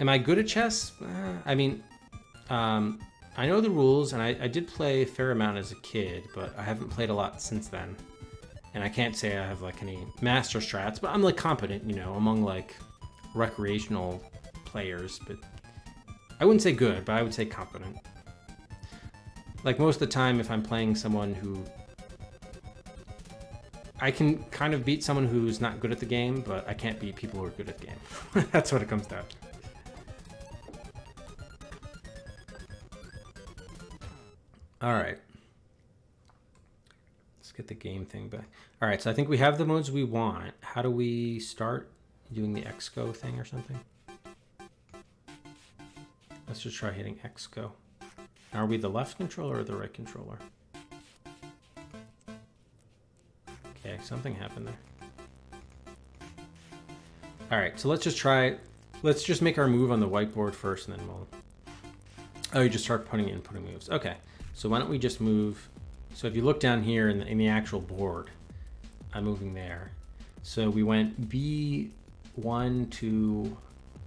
Am I good at chess? I mean, I know the rules, and I did play a fair amount as a kid, but I haven't played a lot since then. And I can't say I have like any master strats, but I'm like competent, you know, among like recreational players. But I wouldn't say good, but I would say competent. Like most of the time, if I'm playing someone who I can kind of beat someone who's not good at the game, but I can't beat people who are good at the game. That's what it comes down to. All right. Let's get the game thing back. All right, so I think we have the modes we want. How do we start doing the XGO thing or something? Let's just try hitting XGO. Are we the left controller or the right controller? Okay, something happened there. All right, so let's just try. Let's just make our move on the whiteboard first, and then we'll. Oh, you just start putting inputting moves. Okay, so why don't we just move? So if you look down here in the actual board, I'm moving there. So we went B1 to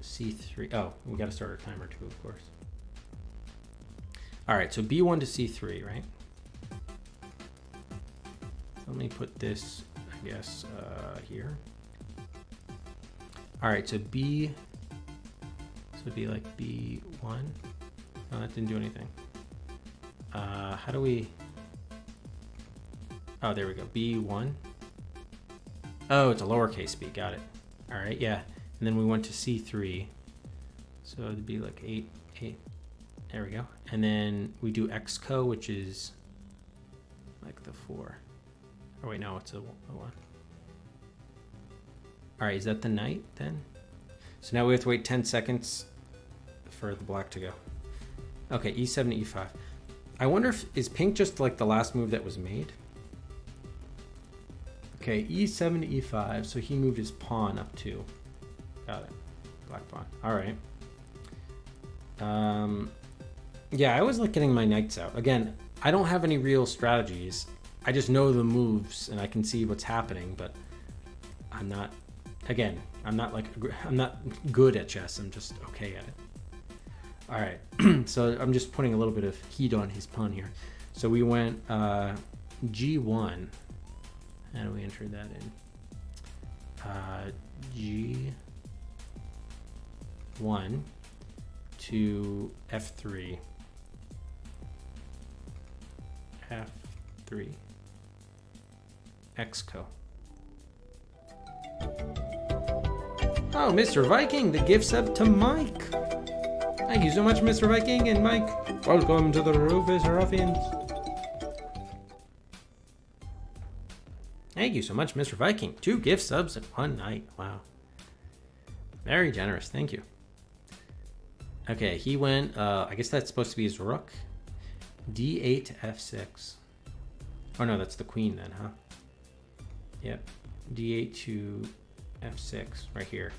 C3. Oh, we got to start our timer too, of course. All right, so B1 to C3, right? Let me put this, I guess, here. All right, so B, so it'd be like B1. No, that didn't do anything. How do we, oh, there we go, B1. Oh, it's a lowercase b, got it. All right, yeah. And then we went to C3. So it'd be like 8. There we go. And then we do XCO, which is like the 4. Oh wait, no, it's a 1. All right, is that the knight then? So now we have to wait 10 seconds for the black to go. Okay, E7 to E5. I wonder if, is pink just like the last move that was made? Okay, E7 to E5, so he moved his pawn up 2. Got it, black pawn, all right. Yeah, I always like getting my knights out. Again, I don't have any real strategies. I just know the moves and I can see what's happening, but I'm not, again, I'm not good at chess. I'm just okay at it. All right, so I'm just putting a little bit of heat on his pawn here. So we went G1. How do we enter that in? G1 to F3. F3. XCO. Oh, Mr. Viking, the gift sub to Mike. Thank you so much, Mr. Viking and Mike. Welcome to the Rufus Ruffians. Thank you so much, Mr. Viking. 2 gift subs in one night. Wow. Very generous. Thank you. Okay, he went, I guess that's supposed to be his rook. D8 to F6. Oh no, that's the queen then, huh? Yep. D8 to F6 right here.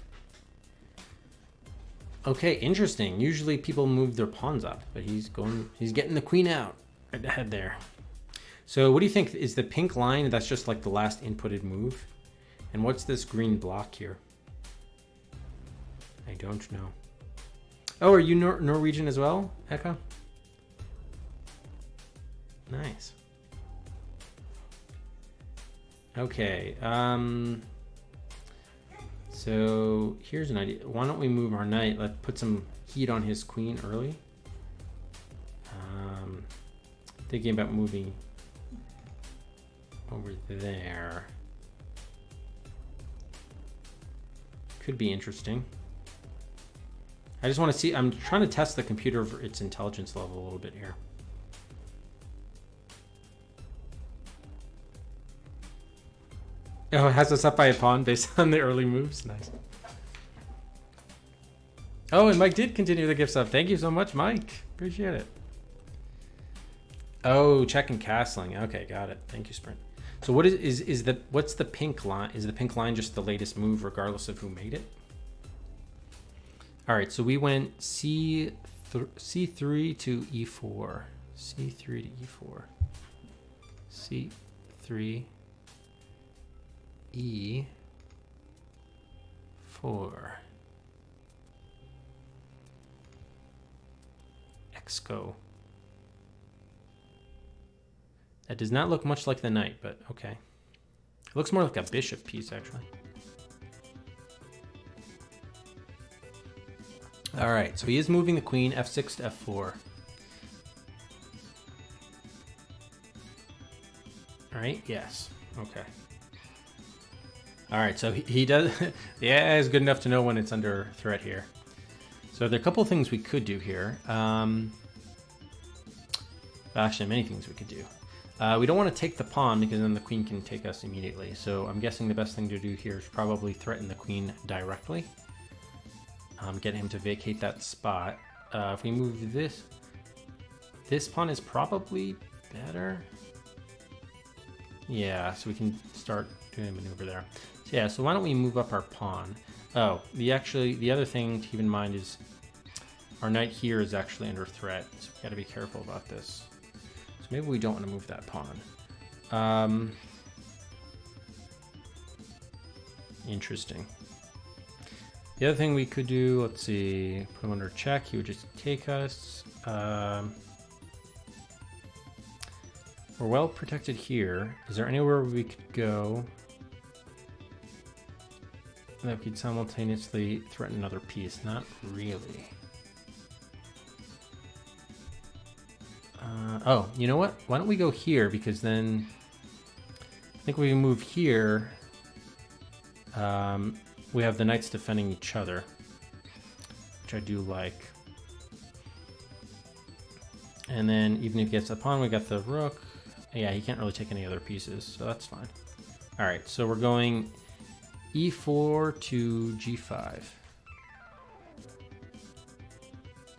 Okay, interesting. Usually people move their pawns up, but he's getting the queen out right ahead there. So what do you think is the pink line? That's just like the last inputted move. And what's this green block here? I don't know. Oh, are you Norwegian as well, Eka? Nice. Okay. So here's an idea. Why don't we move our knight? Let's put some heat on his queen early. Thinking about moving over there. Could be interesting. I just want to see, I'm trying to test the computer for its intelligence level a little bit here. Oh, it has us up by a pawn based on the early moves. Nice. Oh, and Mike did continue the gift sub. Thank you so much, Mike. Appreciate it. Oh, check and castling. Okay, got it. Thank you, Sprint. So what what's the pink line? Is the pink line just the latest move regardless of who made it? All right, so we went C3 to E4. C3 to E4. C3 E4. Exco. That does not look much like the knight, but okay. It looks more like a bishop piece, actually. All right, so he is moving the queen f6 to f4. All right, yes, okay. All right, so he does, the AI is good enough to know when it's under threat here. So there are a couple of things we could do here. Actually, many things we could do. We don't want to take the pawn because then the queen can take us immediately. So I'm guessing the best thing to do here is probably threaten the queen directly. Get him to vacate that spot. If we move this pawn is probably better. Yeah, so we can start doing a maneuver there. So yeah, so why don't we move up our pawn? Oh, the other thing to keep in mind is our knight here is actually under threat, so we got to be careful about this. So maybe we don't want to move that pawn. Interesting. The other thing we could do, let's see, put him under check. He would just take us. We're well protected here. Is there anywhere we could go that we could simultaneously threaten another piece? Not really. Oh, you know what? Why don't we go here? Because then I think we can move here. We have the knights defending each other, which I do like. And then even if he gets the pawn, we got the rook. Yeah, he can't really take any other pieces, so that's fine. All right, so we're going e4 to g5.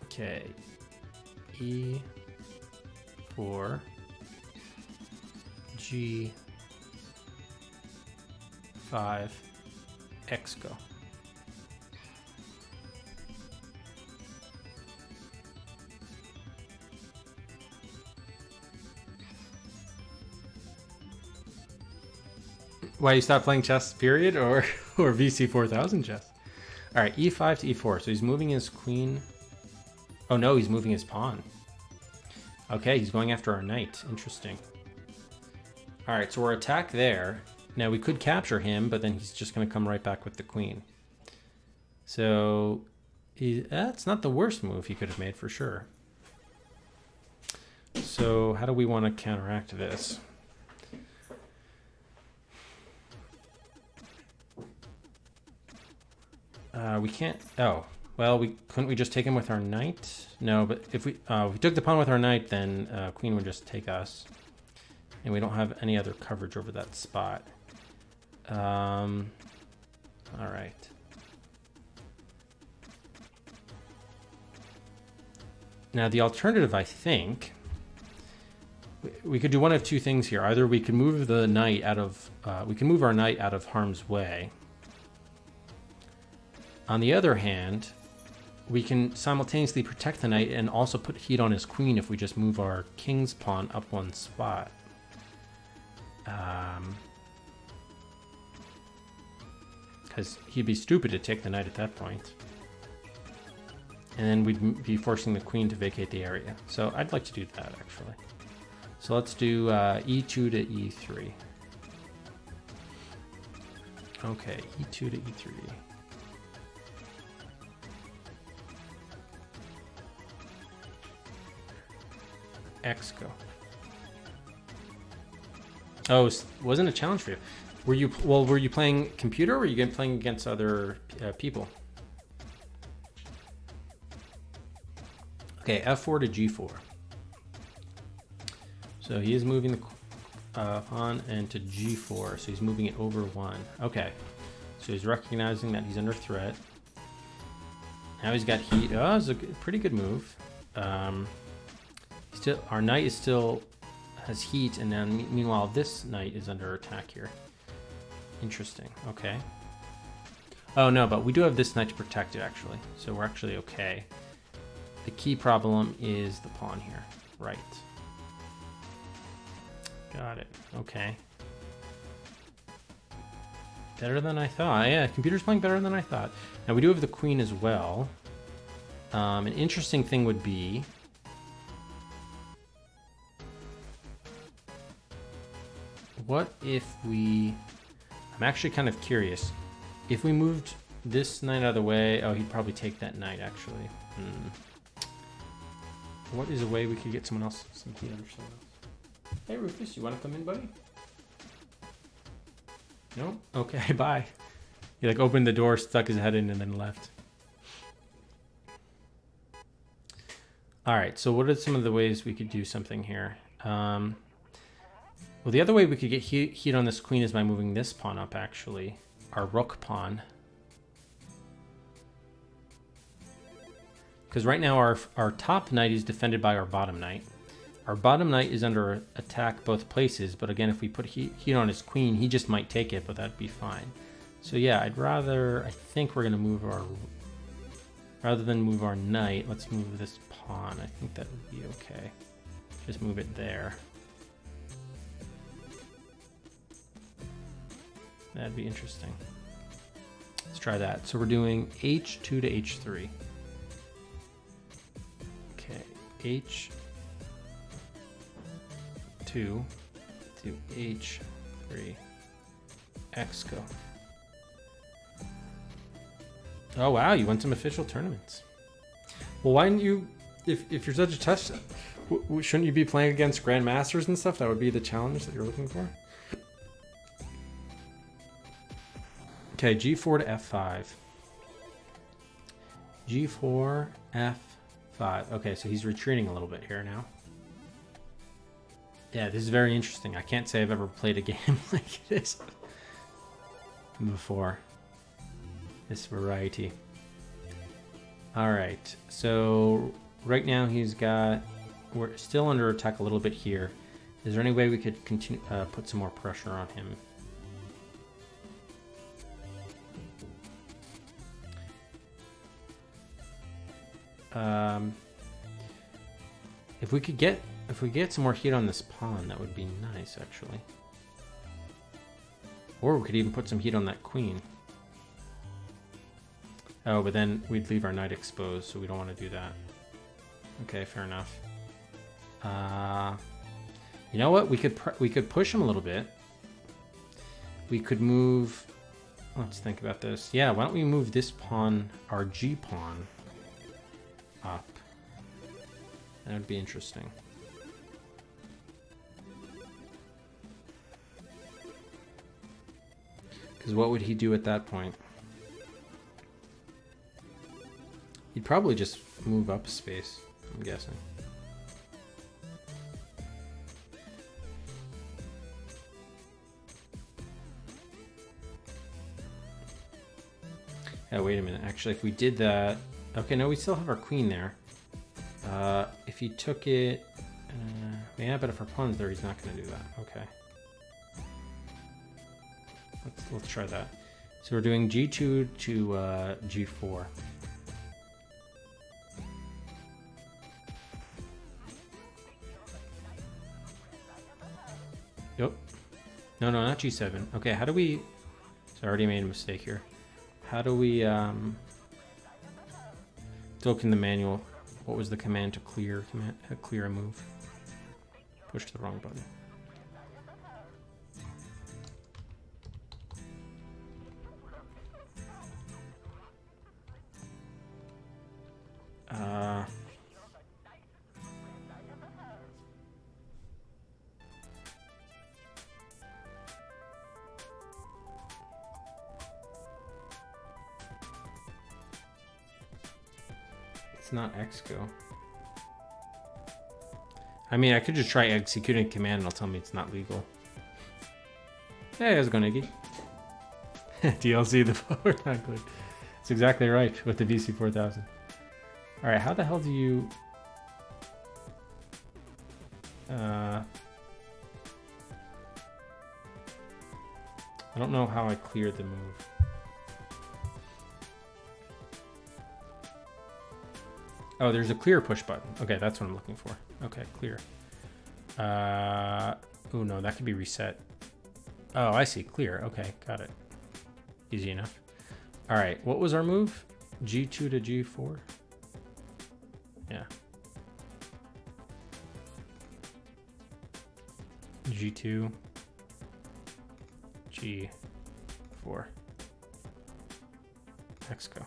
Okay, e4, g5, exco. Why you stopped playing chess, period, or VC 4000 chess? All right, e5 to e4. So he's moving his queen. Oh no, he's moving his pawn. Okay, he's going after our knight. Interesting. All right, so we're attacked there. Now we could capture him, but then he's just going to come right back with the queen. So that's not the worst move he could have made for sure. So how do we want to counteract this? We can't. Oh, well, couldn't we just take him with our knight? No, but if we took the pawn with our knight, then queen would just take us, and we don't have any other coverage over that spot. All right. Now the alternative, I think, we could do one of two things here. Either we could move the knight out of, we can move our knight out of harm's way. On the other hand, we can simultaneously protect the knight and also put heat on his queen if we just move our king's pawn up one spot. Because he'd be stupid to take the knight at that point. And then we'd be forcing the queen to vacate the area. So I'd like to do that, actually. So let's do e2 to e3. Okay, e2 to e3. Exco. Oh, wasn't a challenge for you. Were you playing computer or were you playing against other people? Okay, f4 to g4. So he is moving the pawn and to g4. So he's moving it over one. Okay, so he's recognizing that he's under threat. Now he's got heat. Oh, it's a pretty good move. Still, our knight is still has heat, and then meanwhile this knight is under attack here. Interesting. Okay. Oh no, but we do have this knight to protect it actually, so we're actually okay. The key problem is the pawn here. Right. Got it. Okay. Better than I thought. Yeah, computer's playing better than I thought. Now we do have the queen as well. An interesting thing would be what if we... I'm actually kind of curious. If we moved this knight out of the way... Oh, he'd probably take that knight, actually. What is a way we could get someone else some heat under someone else? Hey, Rufus, you want to come in, buddy? No? Okay, bye. He like opened the door, stuck his head in, and then left. All right, so what are some of the ways we could do something here? Well, the other way we could get heat on this queen is by moving this pawn up, actually. Our rook pawn. Because right now our top knight is defended by our bottom knight. Our bottom knight is under attack both places, but again, if we put heat on his queen, he just might take it, but that'd be fine. So yeah, I think we're gonna move rather than move our knight, let's move this pawn. I think that would be okay. Just move it there. That'd be interesting. Let's try that. So we're doing h2 to h3. Okay, h2 to h3. X go. Oh wow, you won some official tournaments. Well, why didn't you, if you're such a touch, shouldn't you be playing against grandmasters and stuff? That would be the challenge that you're looking for. Okay, g4 to f5. g4, f5. Okay, so he's retreating a little bit here now. Yeah, this is very interesting. I can't say I've ever played a game like this before. This variety. All right, so right now we're still under attack a little bit here. Is there any way we could continue, put some more pressure on him? If we get some more heat on this pawn, that would be nice, actually. Or we could even put some heat on that queen. Oh, but then we'd leave our knight exposed, so we don't want to do that. Okay, fair enough. You know what? We could push him a little bit. We could move. Let's think about this. Yeah, why don't we move this pawn, our G pawn, up? That would be interesting. Because what would he do at that point? He'd probably just move up a space, I'm guessing. Oh, wait a minute. Actually, if we did that... Okay, no, we still have our queen there. If he took it... yeah, but if our pawn's there, he's not going to do that. Okay. Let's try that. So we're doing G2 to G4. Yep. No, not G7. Okay, how do we... So I already made a mistake here. How do we... Look in the manual. What was the command to clear a move? Push the wrong button. It's not X-Go. I mean, I could just try executing a command and it'll tell me it's not legal. Hey, how's it going, Iggy? DLC, the forward not good. It's exactly right with the VC4000. All right, how the hell do you... I don't know how I cleared the move. Oh, there's a clear push button. Okay, that's what I'm looking for. Okay, clear. Oh no, that could be reset. Oh, I see, clear. Okay, got it. Easy enough. All right, what was our move? G2 to G4? Yeah. G2. G4. Exco.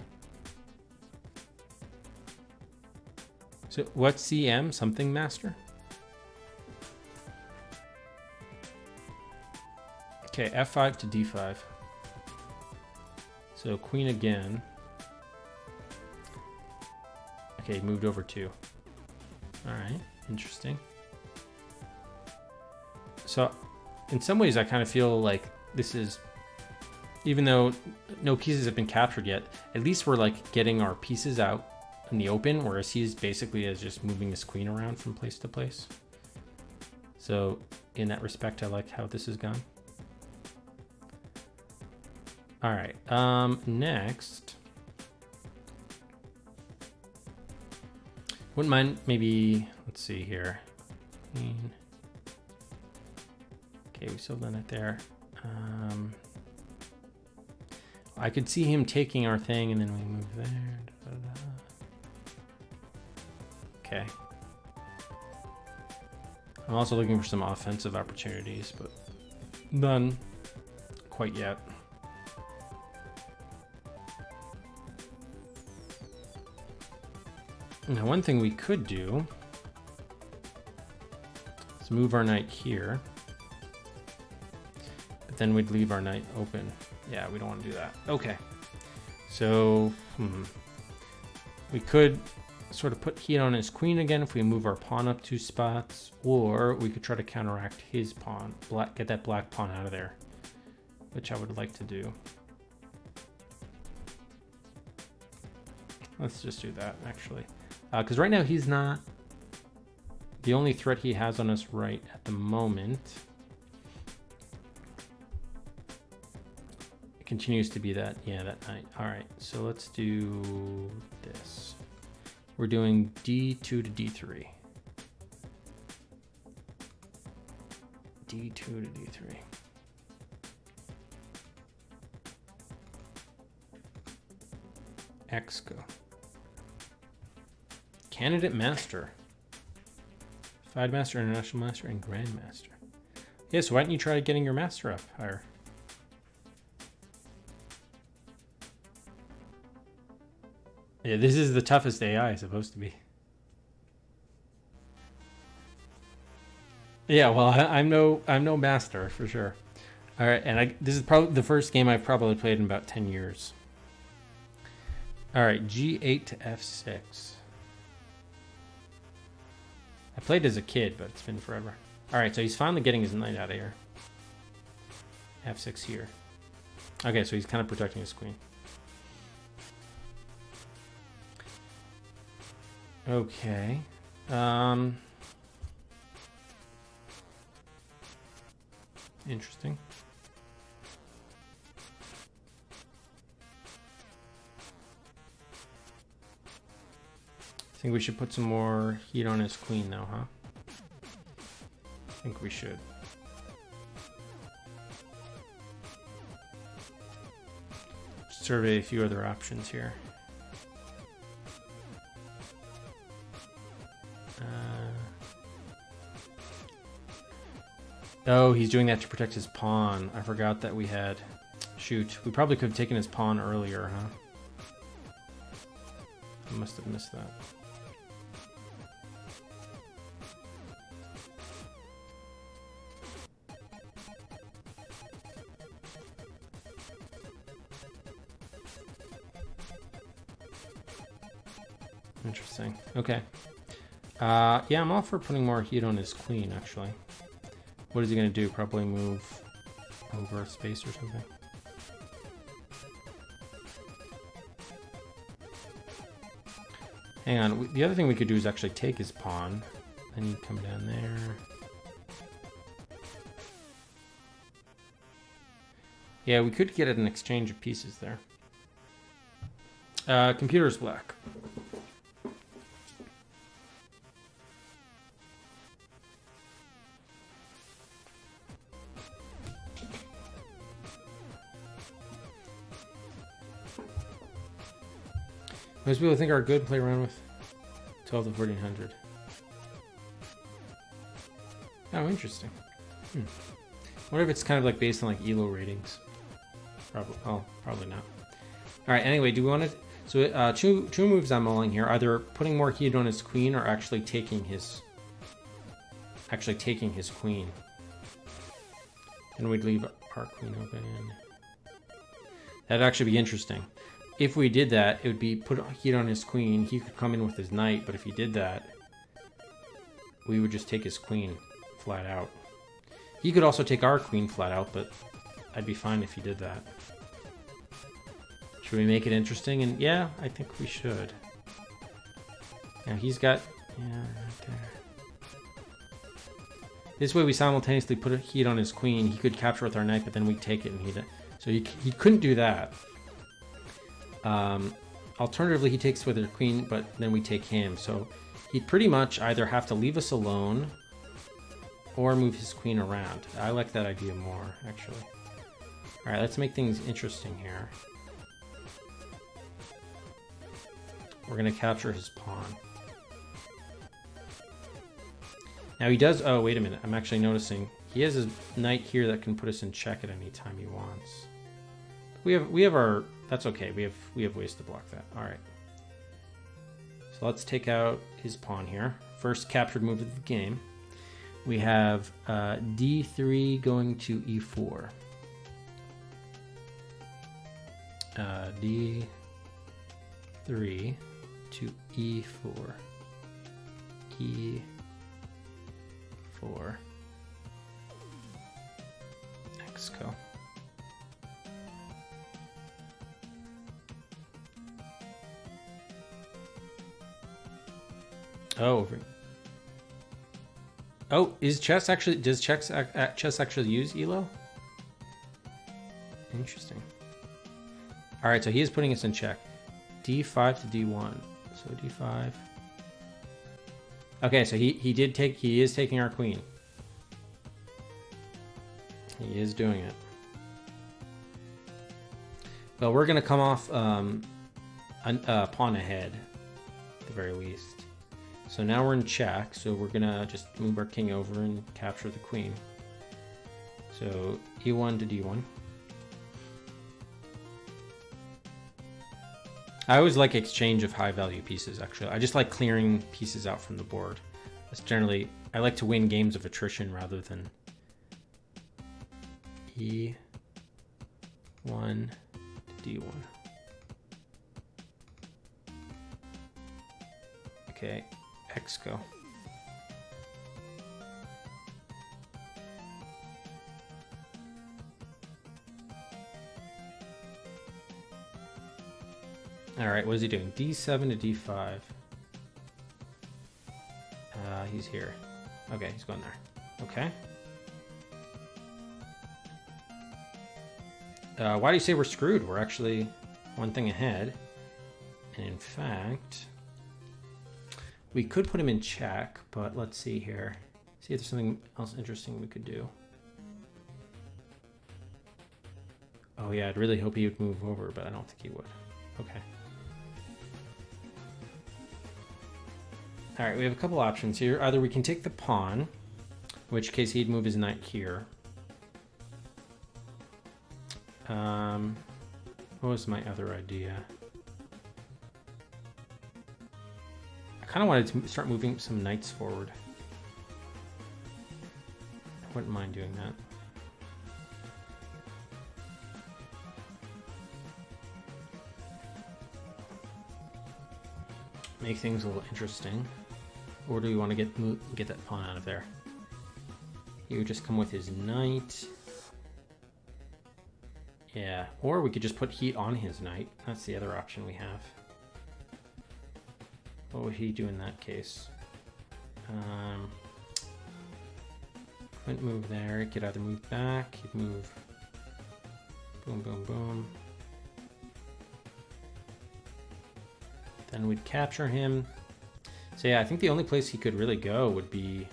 So what's CM? Something master? Okay, F5 to D5. So queen again. Okay, moved over 2. All right, interesting. So in some ways I kind of feel like this is, even though no pieces have been captured yet, at least we're like getting our pieces out in the open, whereas he's basically just moving his queen around from place to place. So in that respect, I like how this has gone. All right, next. Wouldn't mind maybe, let's see here. Queen. Okay, we still done it there. I could see him taking our thing and then we move there. Da, da, da. Okay. I'm also looking for some offensive opportunities, but none quite yet. Now, one thing we could do is move our knight here, but then we'd leave our knight open. Yeah, we don't want to do that. Okay, so we could sort of put heat on his queen again if we move our pawn up 2 spots, or we could try to counteract his pawn, get that black pawn out of there, which I would like to do. Let's just do that, actually. Because right now he's not, the only threat he has on us right at the moment continues to be that, yeah, that knight. All right, so let's do this. We're doing D2 to D3. D2 to D3. Exco. Candidate Master. FIDE Master, International Master, and Grand Master. Yeah, so why don't you try getting your Master up higher? Yeah, this is the toughest AI supposed to be. Yeah, well, I'm no master for sure. All right, and this is probably the first game I've probably played in about 10 years. All right, G8 to F6. I played as a kid, but it's been forever. All right, so he's finally getting his knight out of here. F6 here. Okay, so he's kind of protecting his queen. Okay. Interesting. I think we should put some more heat on his queen now, huh? I think we should. Survey a few other options here. Oh, he's doing that to protect his pawn. I forgot that we had... Shoot, we probably could have taken his pawn earlier, huh? I must have missed that. Interesting. Okay. Yeah, I'm all for putting more heat on his queen, actually. What is he going to do? Probably move over a space or something. Hang on. The other thing we could do is actually take his pawn. Then you come down there. Yeah, we could get an exchange of pieces there. Computer's black. Most people think are good, play around with 12 to 1400. Oh, interesting. What if it's kind of like based on like ELO ratings? Probably. Oh, probably not. All right. Anyway, do we want to? So two moves I'm mulling here: either putting more heat on his queen, or actually taking his queen. And we'd leave our queen open. That'd actually be interesting. If we did that, it would be put heat on his queen. He could come in with his knight, but if he did that, we would just take his queen flat out. He could also take our queen flat out, but I'd be fine if he did that. Should we make it interesting? And yeah, I think we should. Now he's got... Yeah, right there. This way we simultaneously put a heat on his queen. He could capture with our knight, but then we take it and so he couldn't do that. Alternatively, he takes with his queen, but then we take him. So he'd pretty much either have to leave us alone or move his queen around. I like that idea more, actually. All right, let's make things interesting here. We're going to capture his pawn. Now he does... Oh, wait a minute. I'm actually noticing he has his knight here that can put us in check at any time he wants. We have our... That's okay. We have ways to block that. All right. So let's take out his pawn here. First captured move of the game. We have d3 going to e4. D3 to e4. E4. Xco. Oh. Oh, is chess actually... Does chess actually use ELO? Interesting. All right, so he is putting us in check. D5 to D1. So D5. Okay, so he is taking our queen. He is doing it. Well, we're gonna come off pawn ahead, at the very least. So now we're in check, so we're gonna just move our king over and capture the queen. So E1 to D1. I always like exchange of high value pieces, actually. I just like clearing pieces out from the board. That's generally, I like to win games of attrition rather than E1 to D1. Okay, Xco. All right, what is he doing? D7 to D5. He's here. Okay, he's going there. Okay. Why do you say we're screwed? We're actually one thing ahead. And in fact, we could put him in check, but let's see here. See if there's something else interesting we could do. Oh yeah, I'd really hope he would move over, but I don't think he would. Okay. All right, we have a couple options here. Either we can take the pawn, in which case he'd move his knight here. What was my other idea? I kind of wanted to start moving some knights forward. I wouldn't mind doing that. Make things a little interesting. Or do we want to get that pawn out of there? He would just come with his knight. Yeah, or we could just put heat on his knight. That's the other option we have. What would he do in that case? Couldn't move there. He could either move back, he'd move boom, boom, boom. Then we'd capture him. So yeah, I think the only place he could really go would be...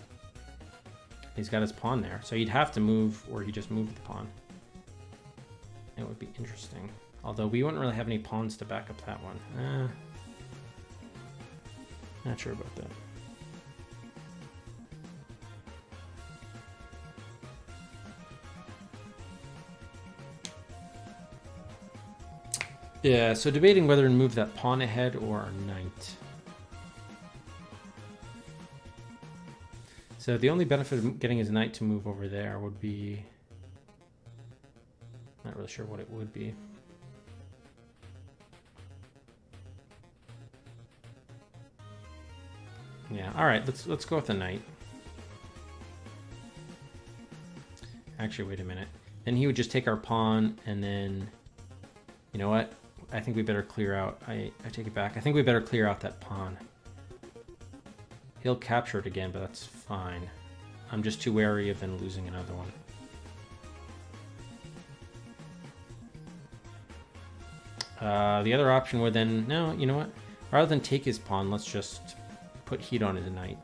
He's got his pawn there. So he'd have to move, or he just moved the pawn. It would be interesting. Although we wouldn't really have any pawns to back up that one. Not sure about that. Yeah, so debating whether to move that pawn ahead or our knight. So the only benefit of getting his knight to move over there would be... Not really sure what it would be. Yeah, all right, let's go with the knight. Actually, wait a minute. Then he would just take our pawn, and then... You know what? I think we better clear out... I take it back. I think we better clear out that pawn. He'll capture it again, but that's fine. I'm just too wary of then losing another one. The other option would then... No, you know what? Rather than take his pawn, let's just put heat on his knight.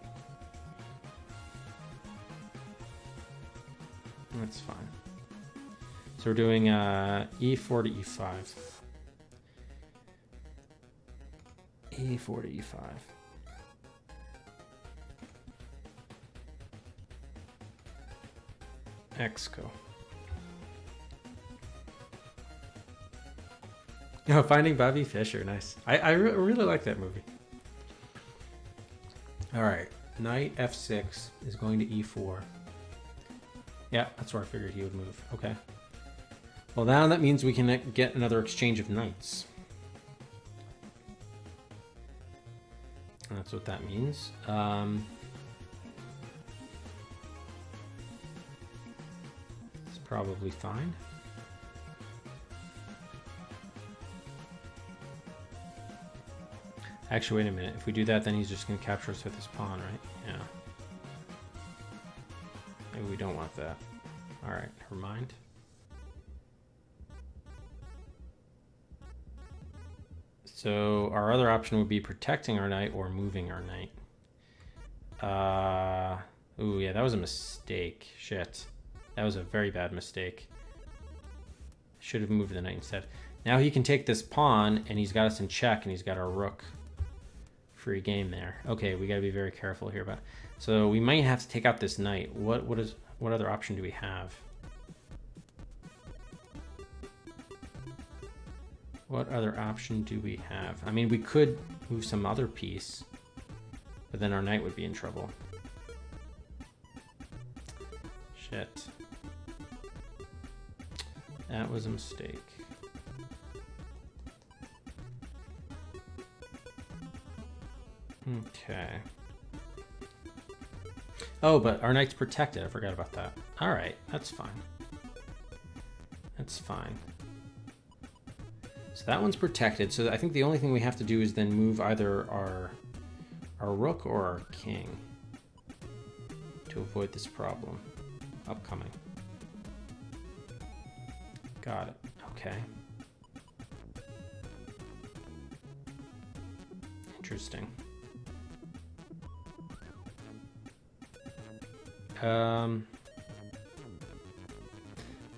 That's fine. So we're doing e4 to e5. e4 to e5. Exco. Oh, Finding Bobby Fischer, nice. I really like that movie. All right, knight f6 is going to e4. Yeah, that's where I figured he would move. Okay. Well, now that means we can get another exchange of knights. That's what that means. It's probably fine. Actually, wait a minute. If we do that, then he's just going to capture us with his pawn, right? Yeah. Maybe we don't want that. All right, never mind. So our other option would be protecting our knight or moving our knight. Ooh, yeah, that was a mistake. Shit. That was a very bad mistake. Should have moved the knight instead. Now he can take this pawn, and he's got us in check, and he's got our rook. Free game there. Okay, we got to be very careful here. But so we might have to take out this knight. What other option do we have? What other option do we have? I mean, we could move some other piece, but then our knight would be in trouble. Shit. That was a mistake. Okay. Oh, but our knight's protected. I forgot about that. All right, that's fine. That's fine. So that one's protected. So I think the only thing we have to do is then move either our rook or our king to avoid this problem upcoming. Got it. Okay. Interesting. I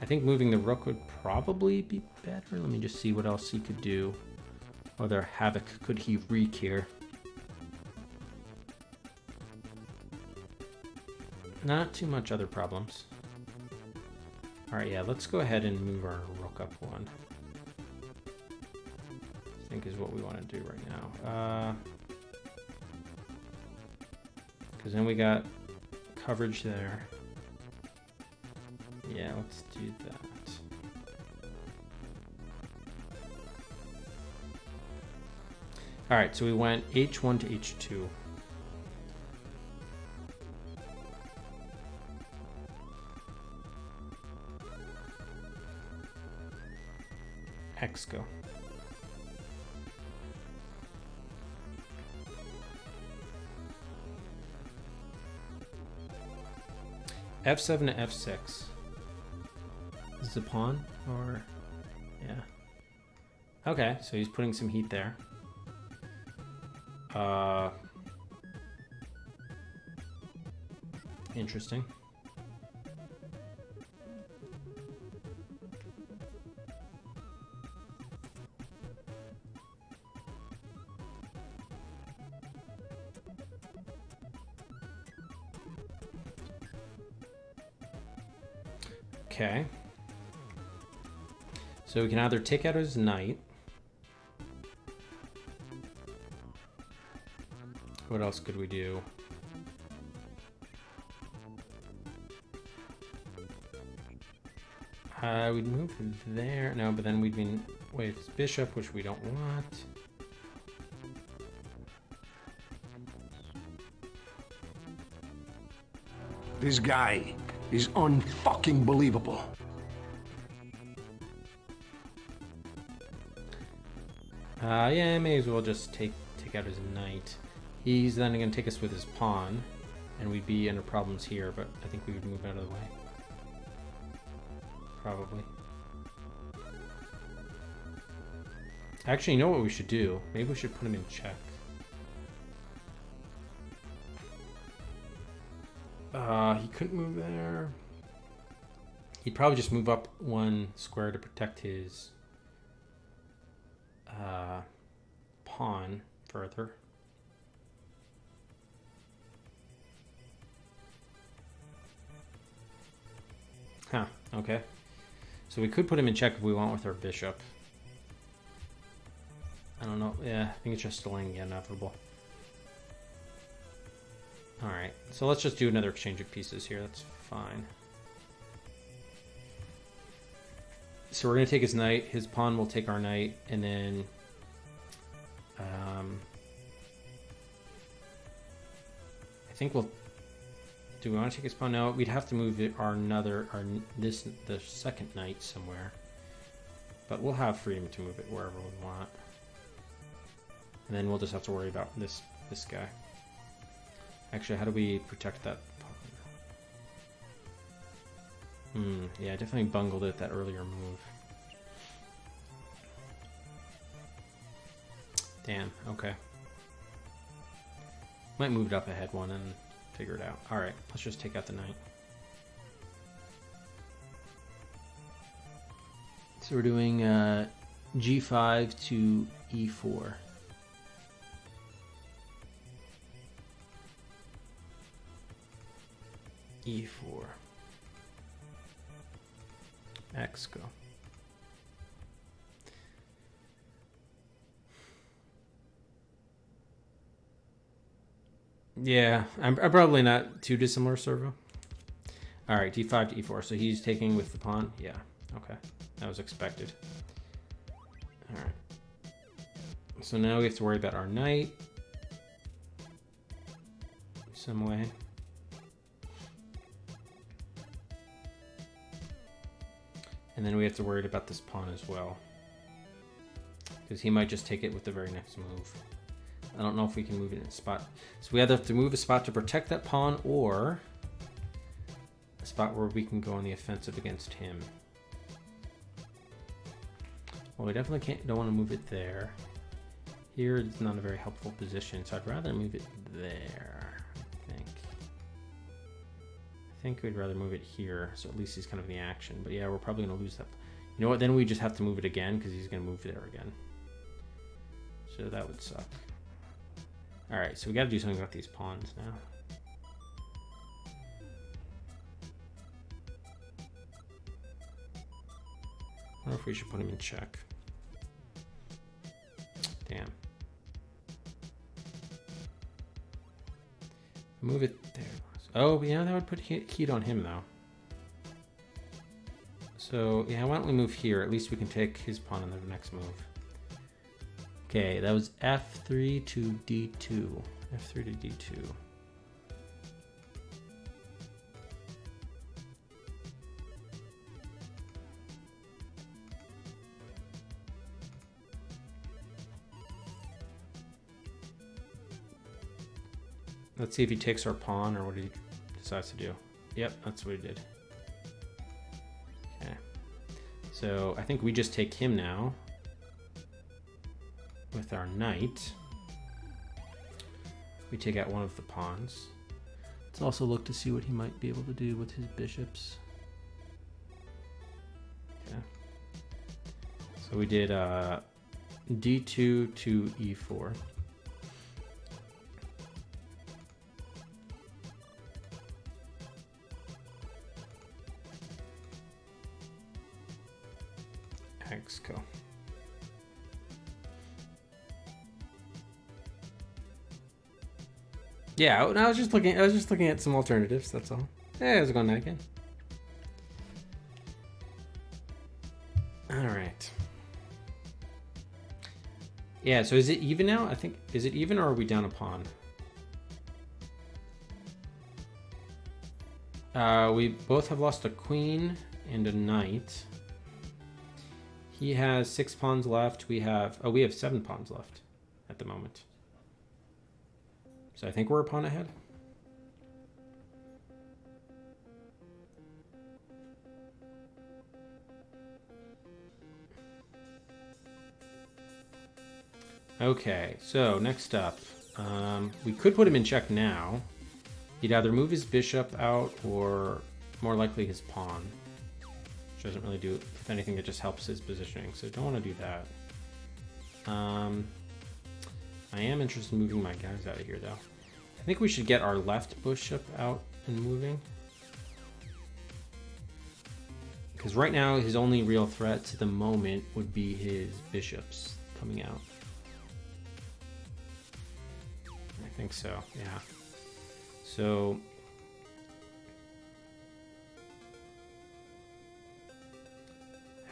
think moving the rook would probably be better. Let me just see what else he could do. What other havoc could he wreak here? Not too much other problems. Alright, yeah, let's go ahead and move our rook up one. I think is what we want to do right now. Because then we got coverage there. Yeah, let's do that. All right, so we went h1 to h2. Exco. f7 to f6. Is this a pawn or yeah? Okay, so he's putting some heat there. Interesting. Okay. So we can either take out his knight, What else could we do? We'd move there. No, but then we'd be... Wait, it's bishop, which we don't want. This guy is unfucking believable. Yeah, may as well just take out his knight. He's then going to take us with his pawn, and we'd be under problems here, but I think we would move out of the way. Probably. Actually, you know what we should do? Maybe we should put him in check. He couldn't move there. He'd probably just move up one square to protect his pawn further. Huh, okay. So we could put him in check if we want with our bishop. I don't know. Yeah, I think it's just delaying the inevitable. Alright, so let's just do another exchange of pieces here. That's fine. So we're going to take his knight. His pawn will take our knight. And then... I think we'll... Do we want to take his pawn? No, we'd have to move the second knight somewhere. But we'll have freedom to move it wherever we want. And then we'll just have to worry about this guy. Actually, how do we protect that pawn? Yeah, I definitely bungled it that earlier move. Damn, okay. Might move it up ahead one and figure it out. Alright, let's just take out the knight. So we're doing g5 to e4. e4. X go. Yeah, I'm probably not too dissimilar, Servo. All right, d5 to e4. So he's taking with the pawn. Yeah, okay, that was expected. All right. So now we have to worry about our knight. Some way. And then we have to worry about this pawn as well. Because he might just take it with the very next move. I don't know if we can move it in a spot. So we either have to move a spot to protect that pawn or a spot where we can go on the offensive against him. Well, we definitely don't want to move it there. Here it's not a very helpful position, so I'd rather move it there, I think. I think we'd rather move it here, so at least he's kind of in the action. But yeah, we're probably going to lose that. You know what? Then we just have to move it again because he's going to move there again. So that would suck. All right, so we got to do something about these pawns now. I wonder if we should put him in check. Damn. Move it there. Oh, yeah, that would put heat on him, though. So, yeah, why don't we move here? At least we can take his pawn on the next move. Okay, that was f3 to d2. f3 to d2. Let's see if he takes our pawn or what he decides to do. Yep, that's what he did. Okay. So I think we just take him now with our knight. We take out one of the pawns. Let's also look to see what he might be able to do with his bishops. Okay. So we did d2 to e4. Go. Yeah, I was just looking at some alternatives, that's all. Hey, how's it going, again? Alright. Yeah, so is it even now? I think, is it even or are we down a pawn? We both have lost a queen and a knight. He has 6 pawns left. We have 7 pawns left at the moment. So I think we're a pawn ahead. Okay, so next up, we could put him in check now. He'd either move his bishop out or more likely his pawn, which doesn't really do, if anything, it just helps his positioning. So don't want to do that. I am interested in moving my guys out of here, though. I think we should get our left bishop out and moving. Because right now, his only real threats at the moment would be his bishops coming out. I think so, yeah. So...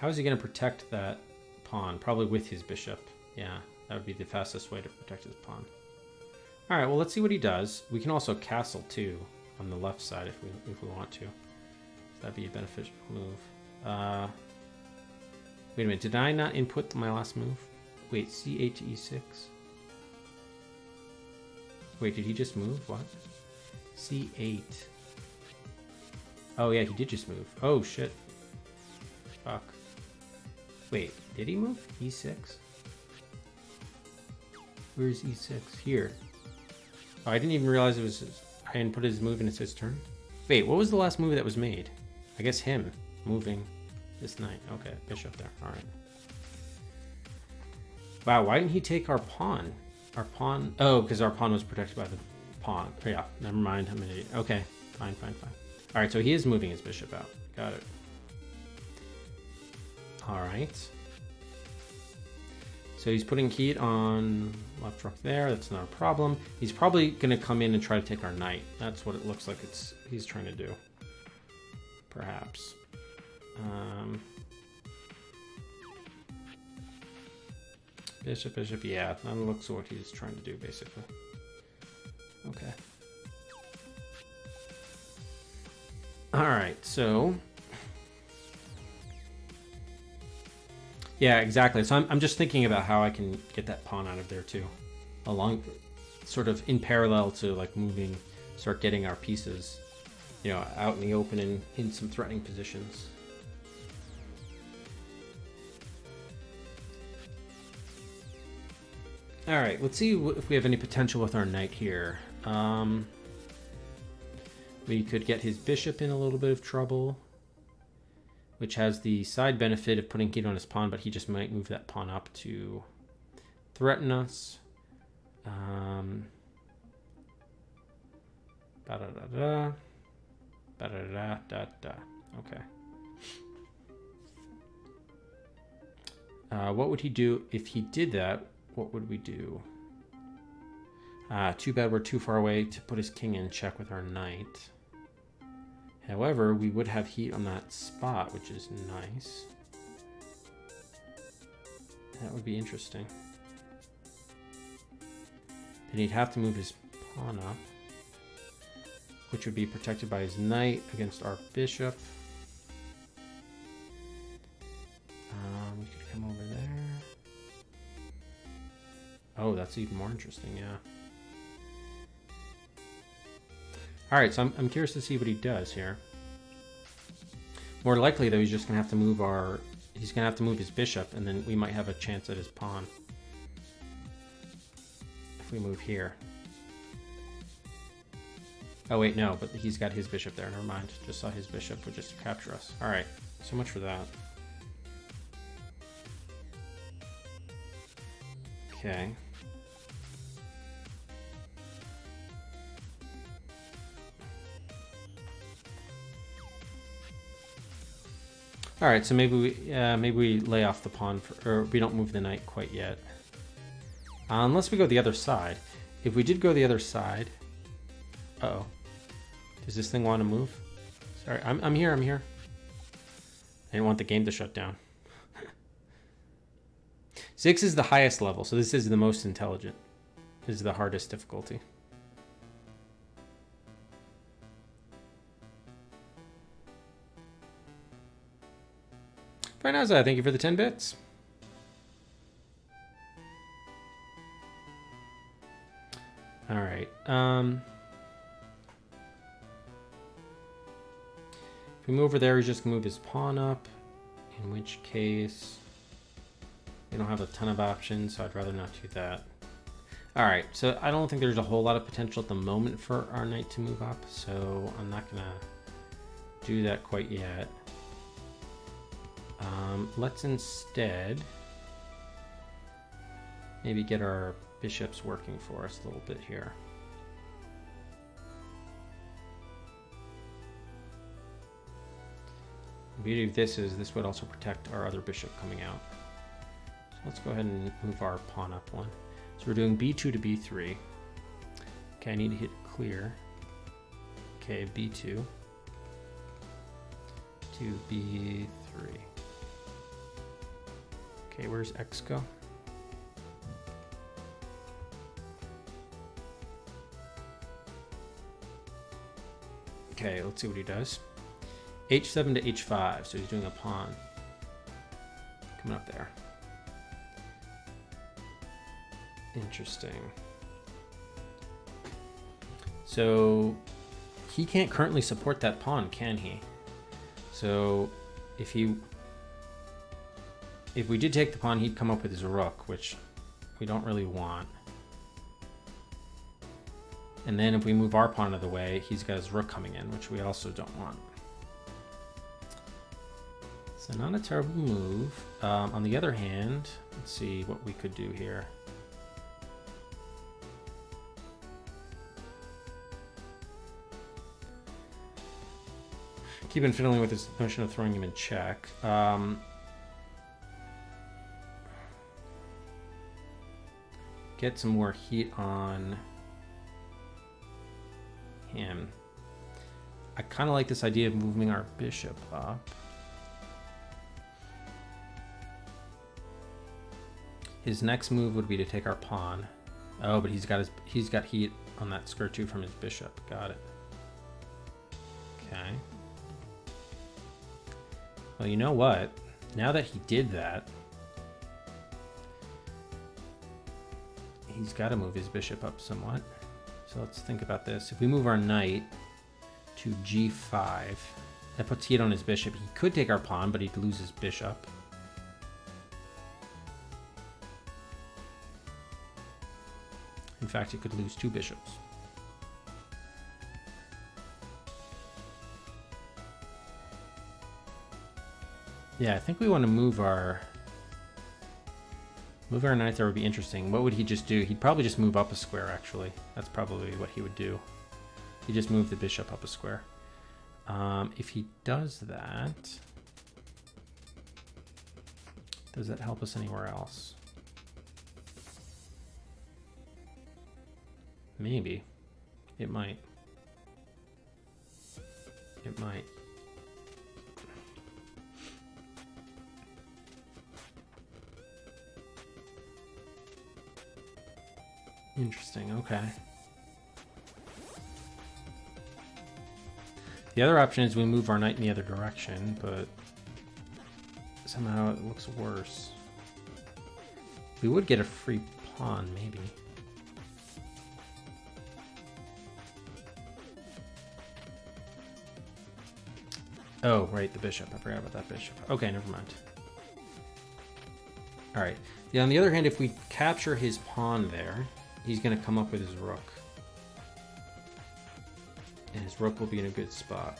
how is he going to protect that pawn? Probably with his bishop. Yeah, that would be the fastest way to protect his pawn. All right, well, let's see what he does. We can also castle, too, on the left side if we want to. So that'd be a beneficial move. Wait a minute, did I not input my last move? Wait, c8 to e6? Wait, did he just move? What? c8. Oh, yeah, he did just move. Oh, shit. Fuck. Wait, did he move? e6? Where's e6? Here. Oh, I didn't even realize it was his, I input his move and it's his turn. Wait, what was the last move that was made? I guess him moving this knight. Okay, bishop there. All right. Wow, why didn't he take our pawn? Our pawn... oh, because our pawn was protected by the pawn. Oh, yeah, never mind. I'm an idiot. Okay, fine. All right, so he is moving his bishop out. Got it. All right. So he's putting heat on left rook there. That's not a problem. He's probably going to come in and try to take our knight. That's what it looks like he's trying to do. Perhaps. Bishop, yeah. That looks what he's trying to do, basically. Okay. All right, so... yeah, exactly. So I'm just thinking about how I can get that pawn out of there, too. Along, sort of in parallel to, like, moving, start getting our pieces, you know, out in the open and in some threatening positions. All right, let's see if we have any potential with our knight here. We could get his bishop in a little bit of trouble, which has the side benefit of putting heat on his pawn, but he just might move that pawn up to threaten us. Ba-da-da-da. Ba-da-da-da-da. Okay. What would he do if he did that? What would we do? Too bad we're too far away to put his king in check with our knight. However, we would have heat on that spot, which is nice. That would be interesting. Then he'd have to move his pawn up, which would be protected by his knight against our bishop. We could come over there. Oh, that's even more interesting, yeah. All right, so I'm curious to see what he does here. More likely, though, he's just gonna have to move he's gonna have to move his bishop, and then we might have a chance at his pawn if we move here. Oh wait, no, but he's got his bishop there. Never mind. Just saw his bishop would just capture us. All right, so much for that. Okay. All right, so maybe we lay off the pawn, or we don't move the knight quite yet. Unless we go the other side. If we did go the other side, Uh-oh. Does this thing want to move? Sorry, I'm here, I'm here. I didn't want the game to shut down. 6 is the highest level, so this is the most intelligent. This is the hardest difficulty. Farnaza, thank you for the 10 bits. All right. If we move over there, he's just gonna move his pawn up, in which case we don't have a ton of options, so I'd rather not do that. All right, so I don't think there's a whole lot of potential at the moment for our knight to move up, so I'm not gonna do that quite yet. Let's instead maybe get our bishops working for us a little bit here. The beauty of this is this would also protect our other bishop coming out. So let's go ahead and move our pawn up one. So we're doing b2 to b3. Okay, I need to hit clear. Okay, b2 to b3. Okay, where's x go? Okay, let's see what he does. h7 to h5, so he's doing a pawn. Coming up there. Interesting. So he can't currently support that pawn, can he? So if we did take the pawn, he'd come up with his rook, which we don't really want. And then if we move our pawn out of the way, he's got his rook coming in, which we also don't want. So not a terrible move. On the other hand, let's see what we could do here. Keep on fiddling with this notion of throwing him in check. Get some more heat on him. I kind of like this idea of moving our bishop up. His next move would be to take our pawn. Oh, but he's got heat on that square 2 from his bishop. Got it. Okay. Well, you know what? Now that he did that, he's got to move his bishop up somewhat. So let's think about this. If we move our knight to g5, that puts heat on his bishop. He could take our pawn, but he'd lose his bishop. In fact, he could lose 2 bishops. Yeah, I think we want to move our knight there would be interesting. What would he just do? He'd probably just move up a square, actually. That's probably what he would do. He'd just move the bishop up a square. If he does that, does that help us anywhere else? Maybe. It might. It might. Interesting, okay. The other option is we move our knight in the other direction, but somehow it looks worse. We would get a free pawn, maybe. Oh, right, the bishop. I forgot about that bishop. Okay, never mind. All right. Yeah, on the other hand, if we capture his pawn there, he's going to come up with his rook. And his rook will be in a good spot.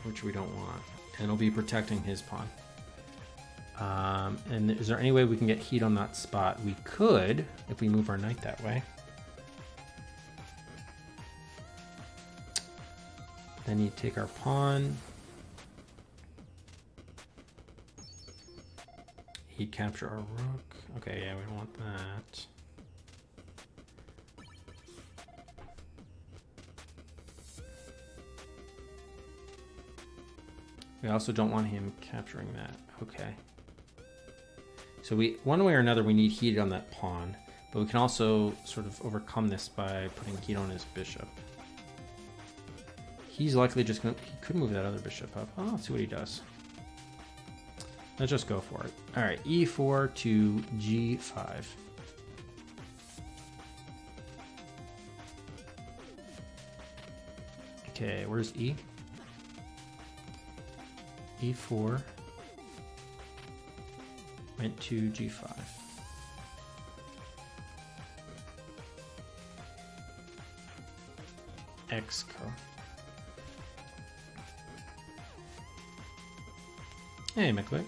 Which we don't want. And it'll be protecting his pawn. And is there any way we can get heat on that spot? We could, if we move our knight that way. Then you take our pawn. He'd capture our rook. Okay, yeah, we don't want that. We also don't want him capturing that. Okay. So one way or another, we need heat on that pawn, but we can also sort of overcome this by putting heat on his bishop. He's likely just going to... He could move that other bishop up. Oh, let's see what he does. Let's just go for it. All right, e4 to g5. Okay, where's e? e4 went to g5. Exco. Hey, McLeod.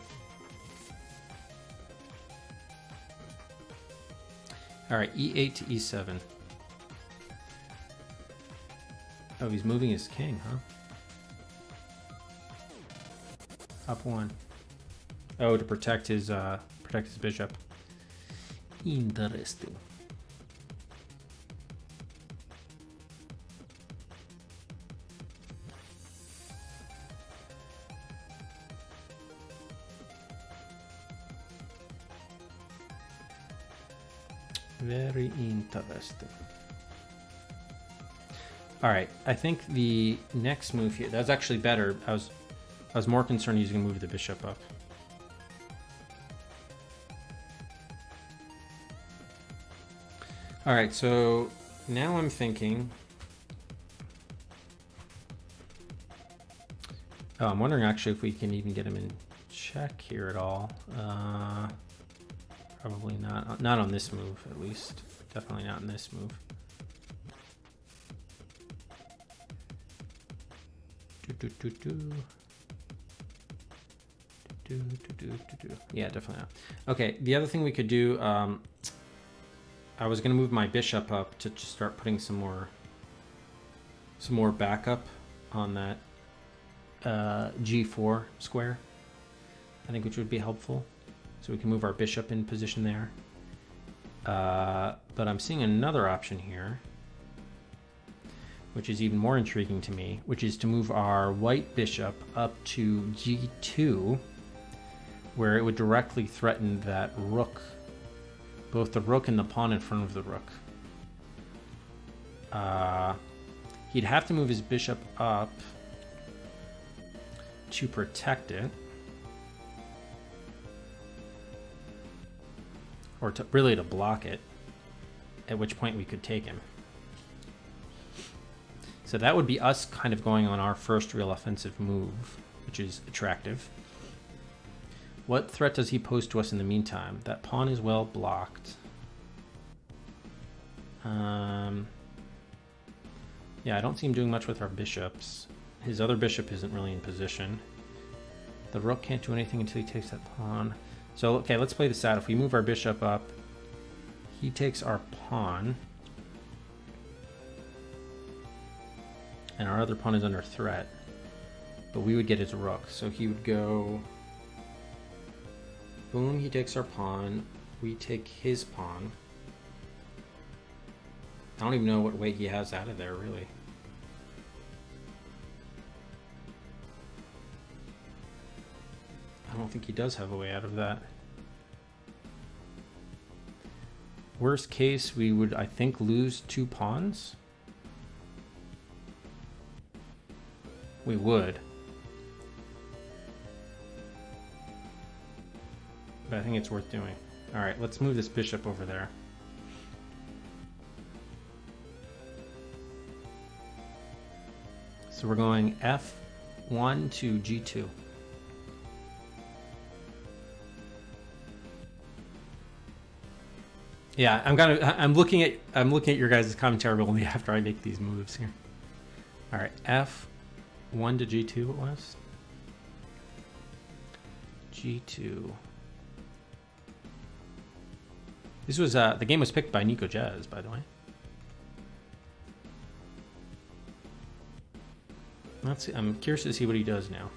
All right, e8 to e7. Oh, he's moving his king, huh? Up one. Oh, to protect his bishop. Interesting. Very interesting. All right, I think the next move here, that's actually better. I was more concerned he's gonna move the bishop up. All right, so now I'm thinking, oh, I'm wondering actually if we can even get him in check here at all. Probably not on this move, at least. Definitely not in this move. Yeah, definitely not. Okay, the other thing we could do, I was gonna move my bishop up to start putting some more backup on that g4 square. I think which would be helpful. So we can move our bishop in position there. But I'm seeing another option here, which is even more intriguing to me, which is to move our white bishop up to g2, where it would directly threaten that rook, both the rook and the pawn in front of the rook. He'd have to move his bishop up to protect it. Or to really to block it, at which point we could take him. So that would be us kind of going on our first real offensive move, which is attractive. What threat does he pose to us in the meantime? That pawn is well blocked. Yeah, I don't see him doing much with our bishops. His other bishop isn't really in position. The rook can't do anything until he takes that pawn. So, okay, let's play this out. If we move our bishop up, he takes our pawn. And our other pawn is under threat. But we would get his rook. So he would go... Boom, he takes our pawn. We take his pawn. I don't even know what way he has out of there, really. I don't think he does have a way out of that. Worst case, we would, I think, lose 2 pawns. We would. But I think it's worth doing. All right, let's move this bishop over there. So we're going f1 to g2. Yeah, I'm looking at your guys' commentary only after I make these moves here. All right, f1 to g2 it was. g2. This was the game was picked by Nico Jazz, by the way. Let's see. I'm curious to see what he does now.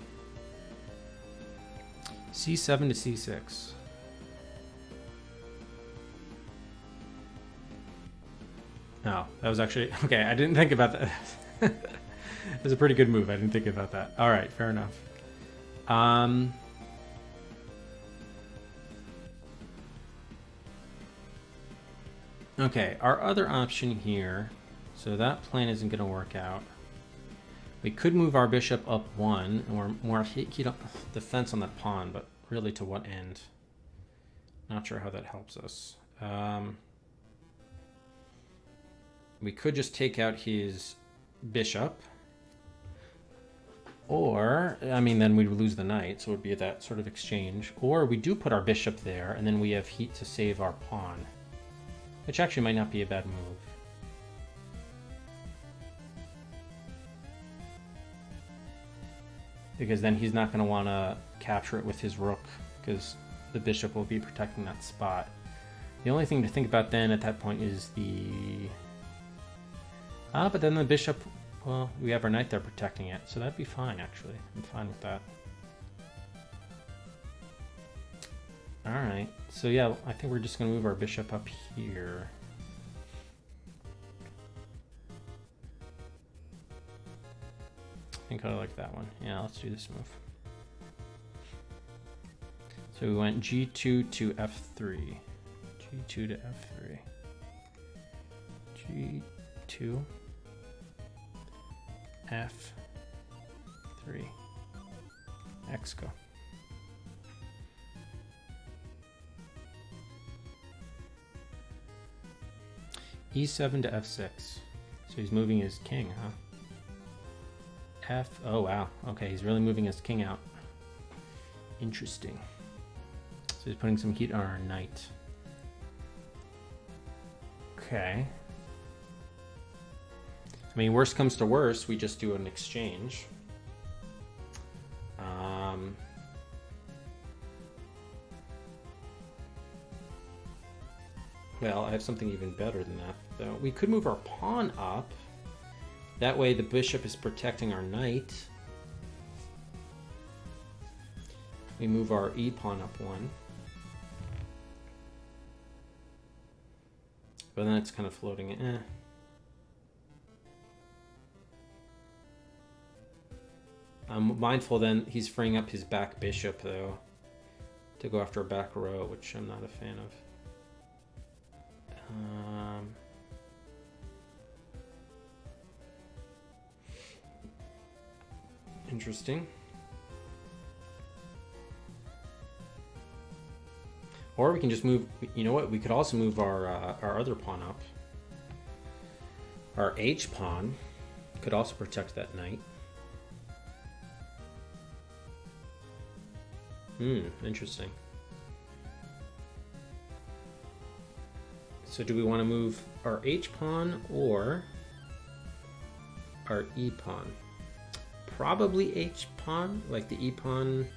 c7 to c6. Oh, that was actually... Okay, I didn't think about that. It was a pretty good move. I didn't think about that. All right, fair enough. Um, okay, our other option here, so that plan isn't going to work out. We could move our bishop up one, and we're more defense on that pawn, but really to what end? Not sure how that helps us. We could just take out his bishop. Or, I mean, then we would lose the knight, so it would be that sort of exchange. Or we do put our bishop there, and then we have heat to save our pawn. Which actually might not be a bad move. Because then he's not going to want to capture it with his rook, because the bishop will be protecting that spot. The only thing to think about then at that point is the... but then the bishop... Well, we have our knight there protecting it, so that'd be fine, actually. I'm fine with that. Alright, so yeah, I think we're just going to move our bishop up here. I think I like that one. Yeah, let's do this move. So we went g2 to f3. g2 to f3. g2 f3. X go. e7 to f6. So he's moving his king, huh? Oh wow, okay, he's really moving his king out. Interesting. So he's putting some heat on our knight. Okay. I mean, worst comes to worst, we just do an exchange. Well, I have something even better than that, though. We could move our pawn up. That way the bishop is protecting our knight. We move our e-pawn up one. But then it's kind of floating. I'm mindful then he's freeing up his back bishop, though, to go after a back row, which I'm not a fan of. Interesting. Or we can just move, you know what, we could also move our other pawn up. Our H pawn could also protect that knight. Interesting. So do we want to move our H pawn or our E pawn? Probably H pawn, like the E pawn,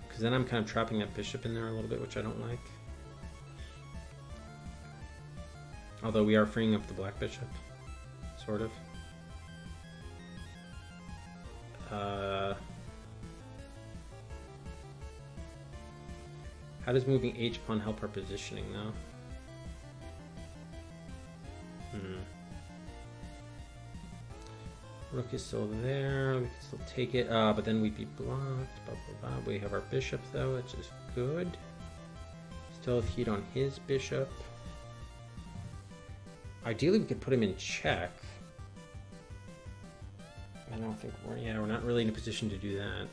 because then I'm kind of trapping that bishop in there a little bit, which I don't like. Although we are freeing up the black bishop, sort of. How does moving H pawn help our positioning, though? Rook is still there. We can still take it, but then we'd be blocked. Blah, blah, blah. We have our bishop, though, which is good. Still have heat on his bishop. Ideally, we could put him in check. I don't think we're not really in a position to do that.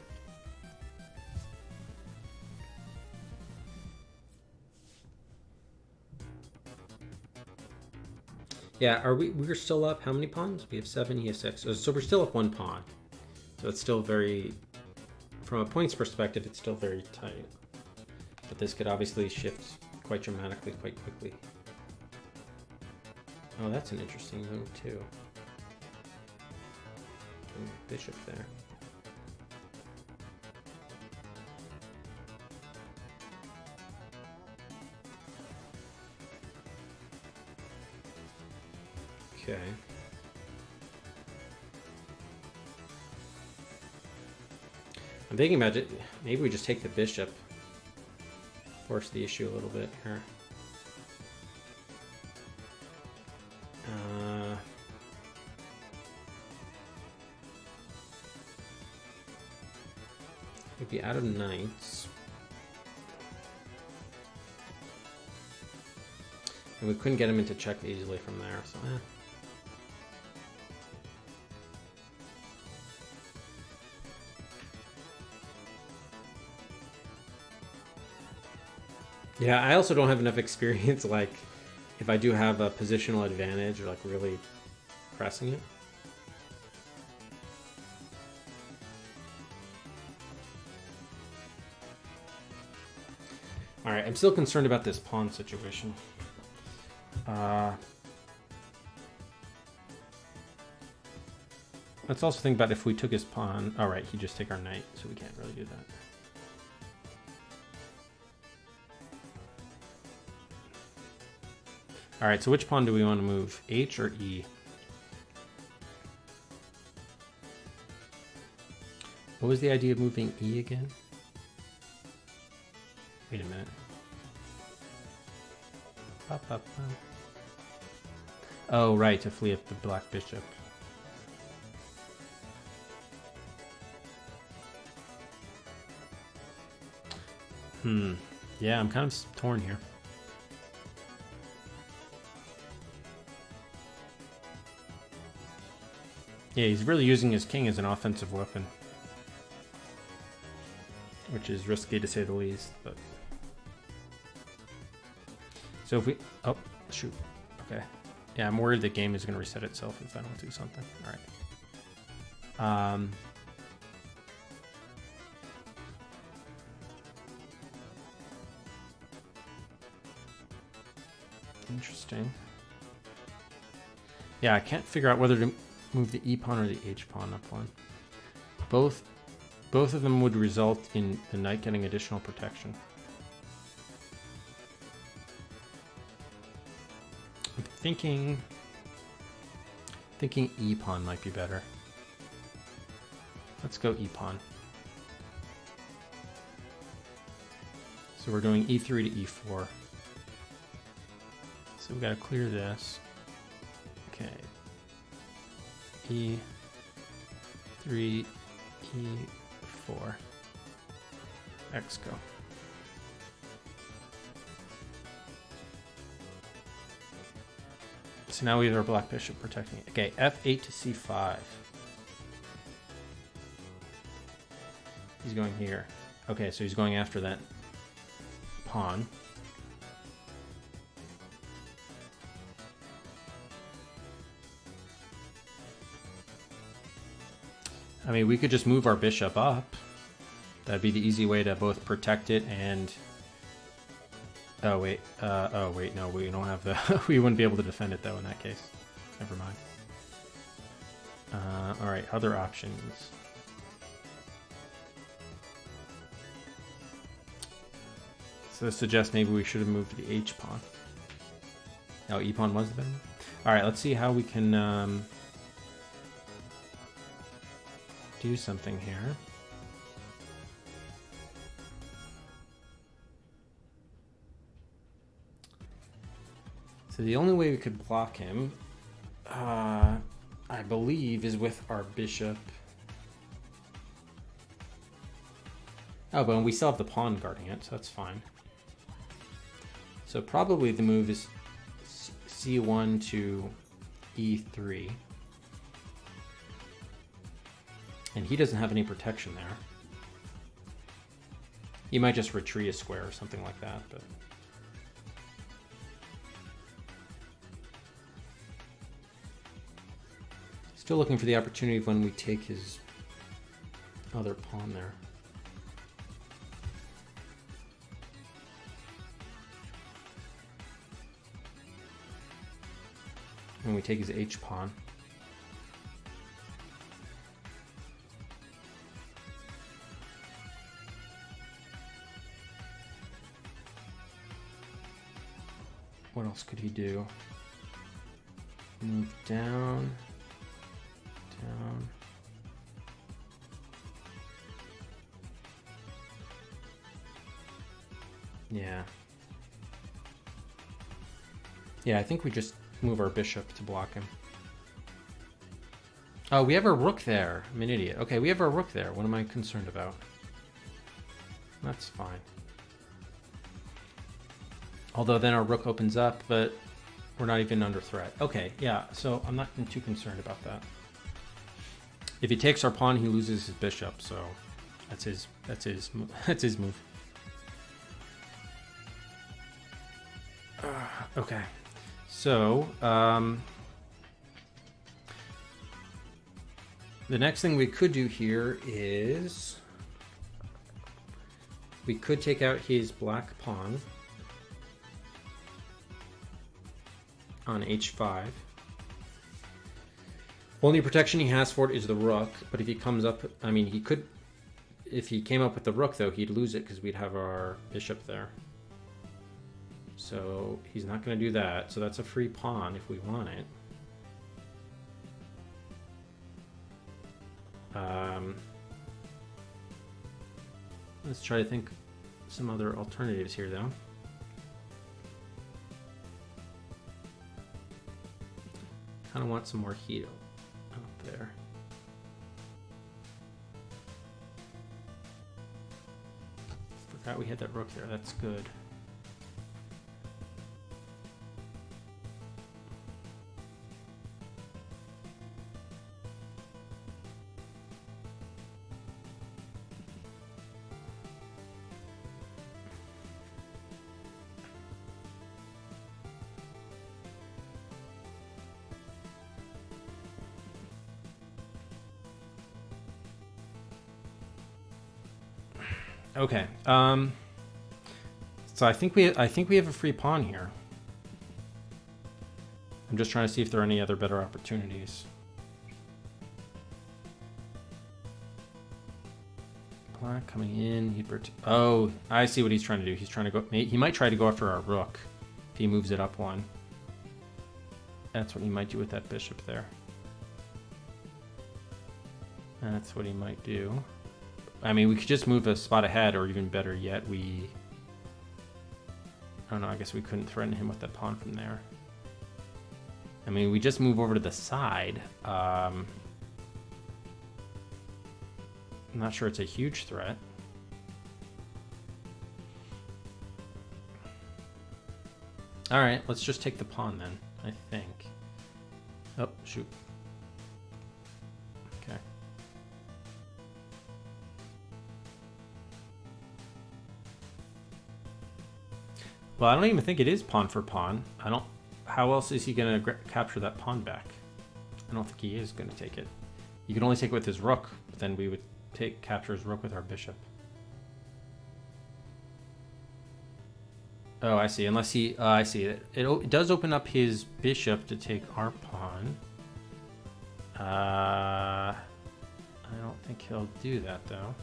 Yeah, we're still up how many pawns? We have 7, he has 6. So we're still up 1 pawn. So it's still very, from a points perspective, it's still very tight. But this could obviously shift quite dramatically, quite quickly. Oh, that's an interesting move too. Bishop there. Okay. I'm thinking about it. Maybe we just take the bishop. Force the issue a little bit here. He'd be out of knights. And we couldn't get him into check easily from there, so Yeah, I also don't have enough experience, like, if I do have a positional advantage or, like, really pressing it. Alright, I'm still concerned about this pawn situation. Let's also think about if we took his pawn. Alright, he'd just take our knight, so we can't really do that. Alright, so which pawn do we want to move? H or E? What was the idea of moving E again? Wait a minute. Oh, right, to flee up the black bishop. Yeah, I'm kind of torn here. Yeah, he's really using his king as an offensive weapon. Which is risky to say the least, but... So if we... Oh, shoot. Okay. Yeah, I'm worried the game is going to reset itself if I don't do something. Alright. Interesting. Yeah, I can't figure out whether to move the E pawn or the H pawn up one. Both of them would result in the knight getting additional protection. I'm thinking E pawn might be better. Let's go E pawn. So we're doing E3 to E4. So we got to clear this. Okay. E3, E4. X go. So now we have our black bishop protecting it. Okay, F8 to C5. He's going here. Okay, so he's going after that pawn. I mean, we could just move our bishop up. That'd be the easy way to both protect it and... Oh, wait. No, we don't have the... We wouldn't be able to defend it, though, in that case. Never mind. Alright, other options. So this suggests maybe we should have moved to the H pawn. Oh, E pawn was the better move? Alright, let's see how we can... do something here. So the only way we could block him, I believe, is with our bishop. Oh, but we still have the pawn guarding it, so that's fine. So probably the move is C1 to E3. And he doesn't have any protection there. He might just retreat a square or something like that, but... Still looking for the opportunity when we take his other pawn there. When we take his H pawn. What else could he do? Move down. Down. Yeah. Yeah, I think we just move our bishop to block him. Oh, we have our rook there. I'm an idiot. Okay, we have our rook there. What am I concerned about? That's fine. Although then our rook opens up, but we're not even under threat. Okay, yeah, so I'm not too concerned about that. If he takes our pawn, he loses his bishop, so that's his move. Okay, so the next thing we could do here is we could take out his black pawn on h5. Only protection he has for it is the rook, but if he comes up, I mean, he could, if he came up with the rook, though, he'd lose it because we'd have our bishop there. So he's not going to do that. So that's a free pawn if we want it. Let's try to think some other alternatives here, though. Kind of want some more heat up there. Forgot we had that rook there. That's good. Okay. So I think we have a free pawn here. I'm just trying to see if there are any other better opportunities. Black coming in. Oh, I see what he's trying to do. He's trying to go. He might try to go after our rook if he moves it up one. That's what he might do with that bishop there. That's what he might do. I mean, we could just move a spot ahead, or even better yet, I don't know, I guess we couldn't threaten him with that pawn from there. I mean, we just move over to the side. I'm not sure it's a huge threat. All right, let's just take the pawn then, I think. Oh, shoot. Okay. Well, I don't even think it is pawn for pawn. How else is he going to capture that pawn back? I don't think he is going to take it. You can only take it with his rook, but then we would capture his rook with our bishop. Oh, I see. Unless he, I see. It does open up his bishop to take our pawn. I don't think he'll do that, though.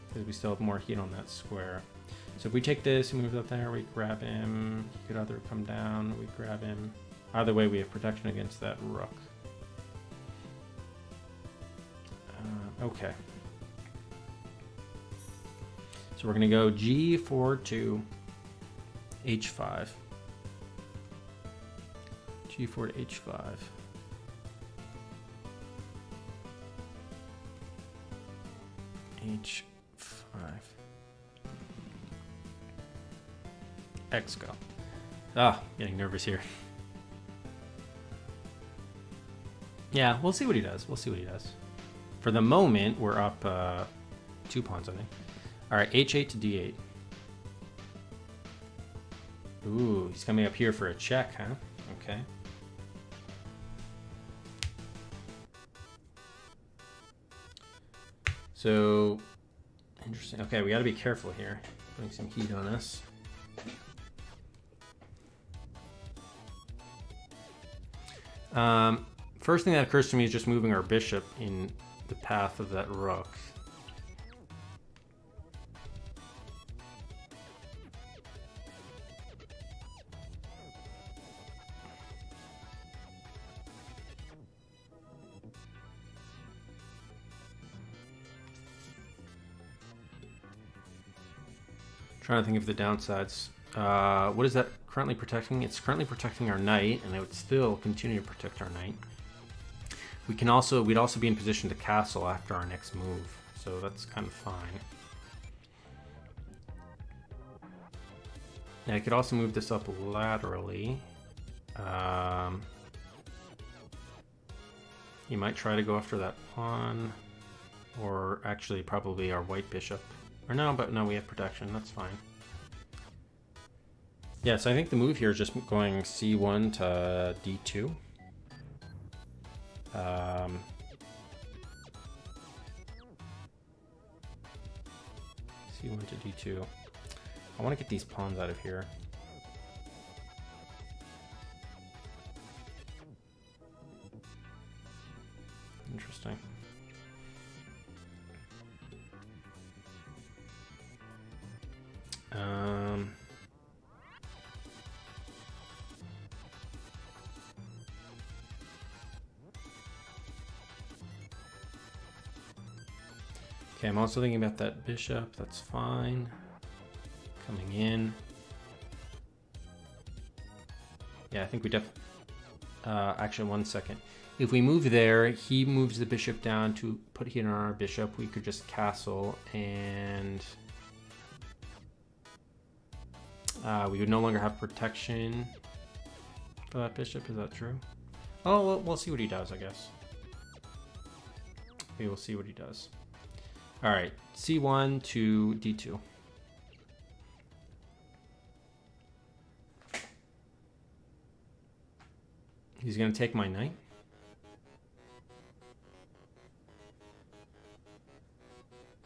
Because we still have more heat on that square. So if we take this and move up there, we grab him. He could either come down, we grab him. Either way, we have protection against that rook. Okay. So we're going to go G4 to H5. G4 to H5. H5. X go. Ah, getting nervous here. Yeah, we'll see what he does. We'll see what he does. For the moment, we're up 2 pawns, I think. All right, H8 to D8. Ooh, he's coming up here for a check, huh? Okay. So, interesting. Okay, we got to be careful here. Putting some heat on us. First thing that occurs to me is just moving our bishop in the path of that rook. Trying to think of the downsides. What is that currently protecting? It's currently protecting our knight, and it would still continue to protect our knight. We'd also be in position to castle after our next move, so that's kind of fine. Now I could also move this up laterally. He might try to go after that pawn, or actually probably our white bishop. Or no, but no, we have protection. That's fine. Yeah, so I think the move here is just going c1 to d2. C1 to d2. I want to get these pawns out of here. Interesting. Okay, I'm also thinking about that bishop. That's fine. Coming in. Yeah, I think we actually, 1 second. If we move there, he moves the bishop down to put heat on our bishop. We could just castle, and we would no longer have protection for that bishop. Is that true? Oh, we'll see what he does, I guess. We will see what he does. All right, c1 to d2. He's going to take my knight.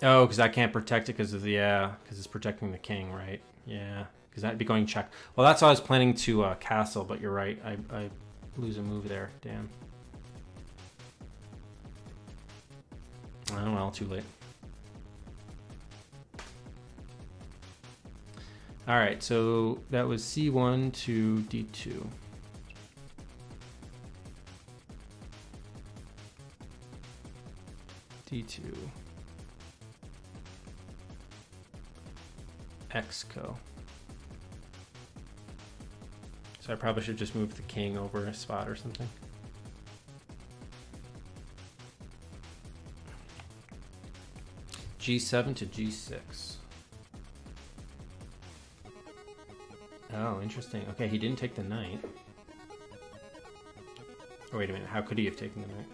Oh, because I can't protect it because of the, because it's protecting the king, right? Yeah, because that'd be going check. Well, that's how I was planning to castle, but you're right. I lose a move there. Damn. Oh, well, too late. All right, so that was c1 to d2. d2. Xco. So I probably should just move the king over a spot or something. g7 to g6. Oh, interesting. Okay, he didn't take the knight. Oh, wait a minute. How could he have taken the knight?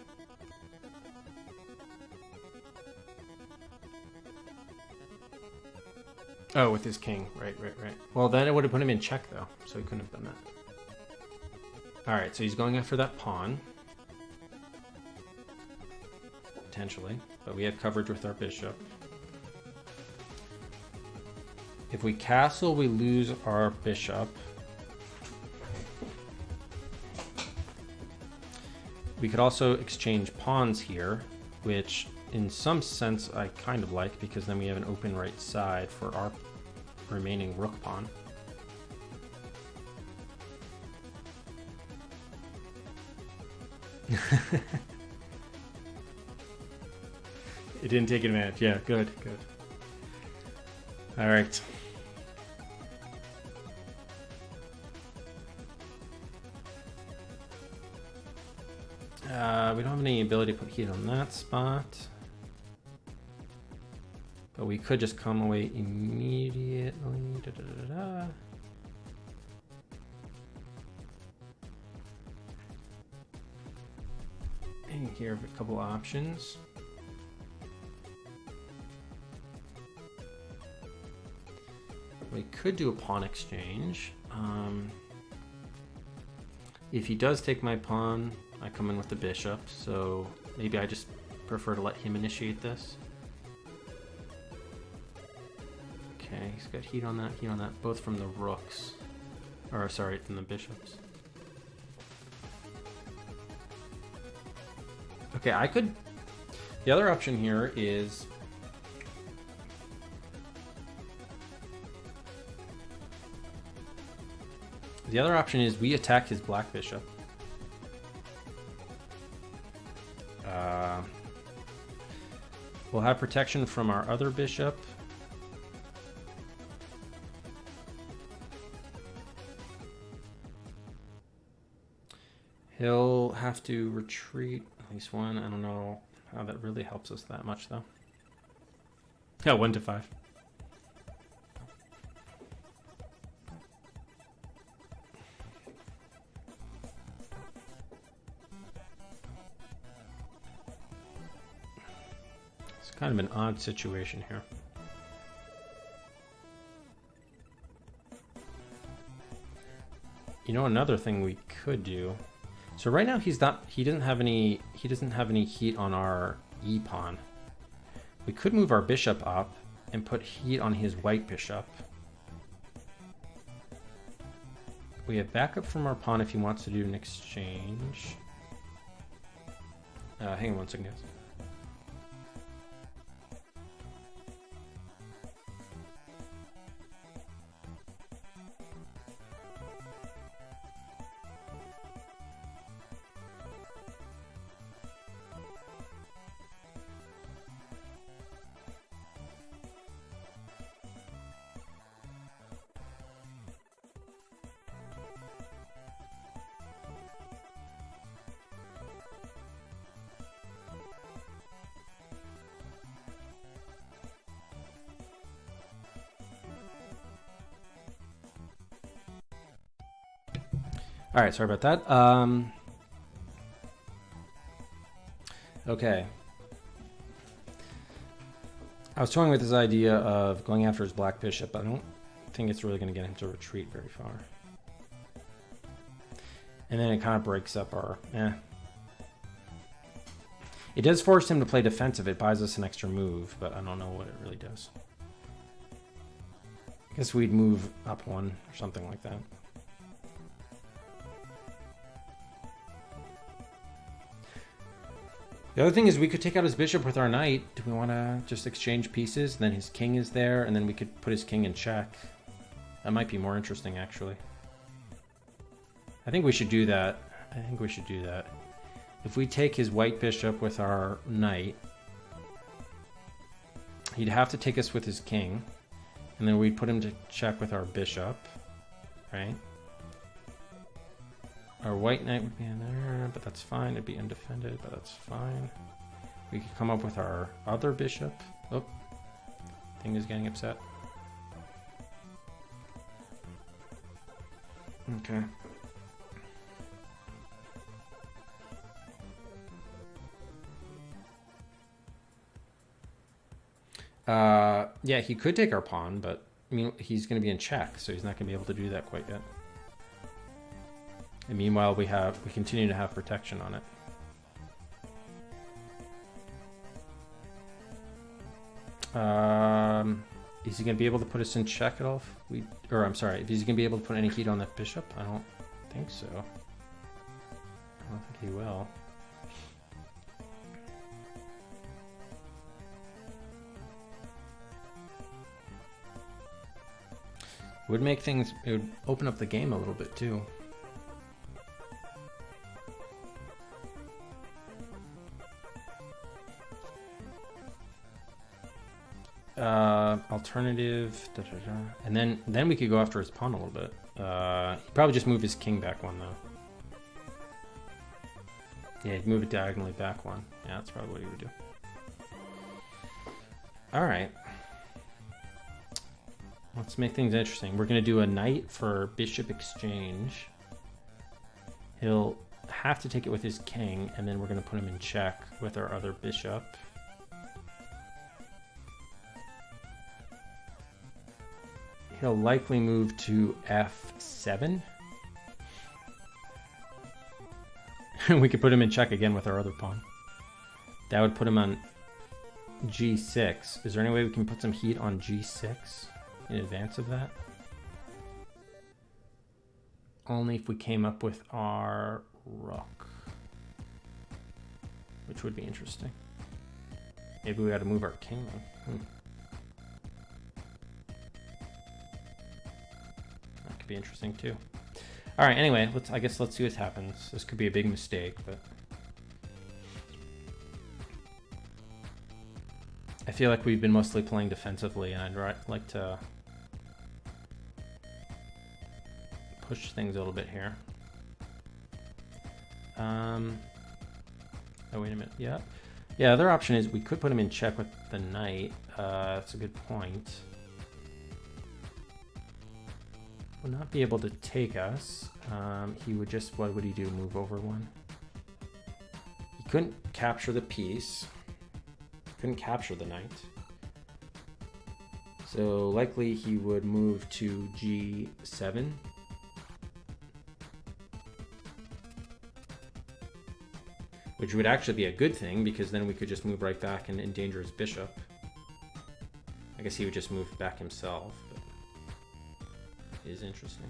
Oh, with his king. Right. Well, then it would have put him in check, though, so he couldn't have done that. All right, so he's going after that pawn. Potentially. But we have coverage with our bishop. If we castle, we lose our bishop. We could also exchange pawns here, which in some sense I kind of like, because then we have an open right side for our remaining rook pawn. It didn't take advantage. Yeah, good. All right. We don't have any ability to put heat on that spot. But we could just come away immediately. And here have a couple options. We could do a pawn exchange. If he does take my pawn, I come in with the bishop, so maybe I just prefer to let him initiate this. Okay, he's got heat on that, both from the rooks. Or, sorry, from the bishops. Okay, I could... The other option here is... The other option is we attack his black bishop. We'll have protection from our other bishop. He'll have to retreat at least one. I don't know how that really helps us that much, though. Yeah, 1 to 5. Kind of an odd situation here. You know, another thing we could do. So right now he doesn't have any heat on our E pawn. We could move our bishop up and put heat on his white bishop. We have backup from our pawn if he wants to do an exchange. Hang on one second, guys. All right, sorry about that. Okay. I was toying with this idea of going after his black bishop, but I don't think it's really going to get him to retreat very far. And then it kind of breaks up our... It does force him to play defensive. It buys us an extra move, but I don't know what it really does. I guess we'd move up one or something like that. The other thing is we could take out his bishop with our knight. Do we want to just exchange pieces? Then his king is there, and then we could put his king in check. That might be more interesting, actually. I think we should do that. If we take his white bishop with our knight, he'd have to take us with his king, and then we'd put him to check with our bishop, right? Our white knight would be in there, but that's fine. It'd be undefended, but that's fine. We could come up with our other bishop. Oh, thing is getting upset. Okay. Yeah, he could take our pawn, but I mean, he's going to be in check, so he's not going to be able to do that quite yet. And meanwhile, we continue to have protection on it. Is he going to be able to put us in check at all? Is he going to be able to put any heat on that bishop? I don't think so. I don't think he will. It would open up the game a little bit too. Alternative, and then we could go after his pawn a little bit. He'd probably just move his king back one though. Yeah, he'd move it diagonally back one. Yeah, that's probably what he would do. All right, let's make things interesting. We're gonna do a knight for bishop exchange. He'll have to take it with his king, and then we're gonna put him in check with our other bishop. He'll likely move to f7. We could put him in check again with our other pawn. That would put him on g6. Is there any way we can put some heat on g6 in advance of that? Only if we came up with our rook, which would be interesting. Maybe we got to move our king then. Be interesting too. All right, anyway, I guess let's see what happens. This could be a big mistake, but I feel like we've been mostly playing defensively, and I'd like to push things a little bit here. Oh, wait a minute. Yeah, the other option is we could put him in check with the knight. That's a good point. Will not be able to take us. He would just, what would he do? Move over one? He couldn't capture the piece. Couldn't capture the knight. So likely he would move to g7. Which would actually be a good thing, because then we could just move right back and endanger his bishop. I guess he would just move back himself, but it is interesting.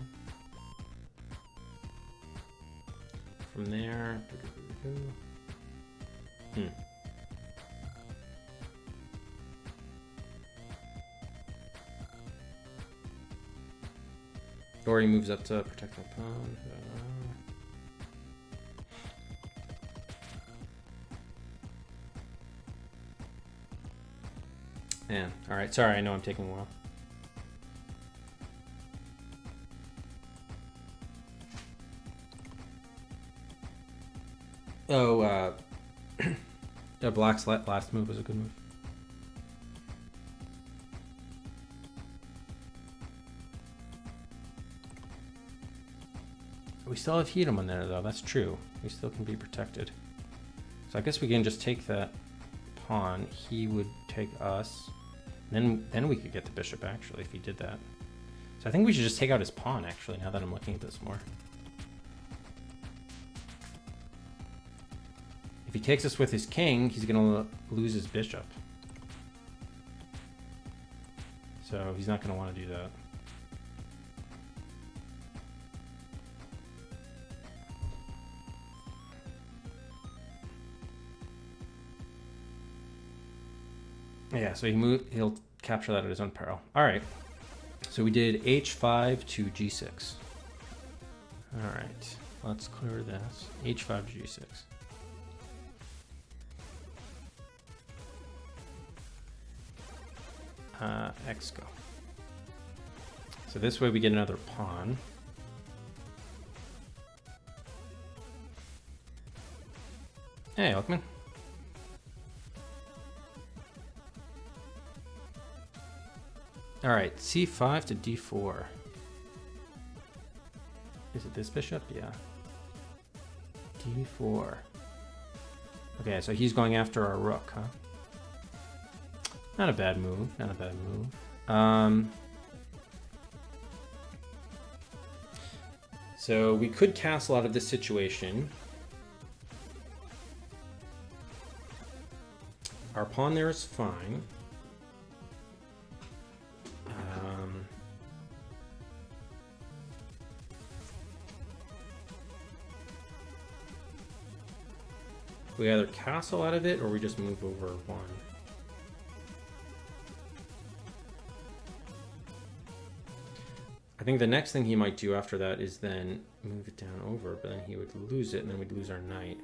From there... Or he moves up to protect my pawn. Man, alright, sorry, I know I'm taking a while. Oh, Black's last move was a good move. We still have Hedom on there, though. That's true. We still can be protected. So I guess we can just take that pawn. He would take us. Then we could get the bishop, actually, if he did that. So I think we should just take out his pawn, actually, now that I'm looking at this more. If he takes us with his king, he's going to lose his bishop. So he's not going to want to do that. Yeah, so he'll capture that at his own peril. All right. So we did h5 to g6. All right. Let's clear this. h5 to g6. X go. So this way we get another pawn. Hey, Elkman. All right, c5 to d4. Is it this bishop? Yeah. d4. Okay, so he's going after our rook, huh? Not a bad move. Not a bad move. So we could castle out of this situation. Our pawn there is fine. We either castle out of it or we just move over one. I think the next thing he might do after that is then move it down over, but then he would lose it and then we'd lose our knight.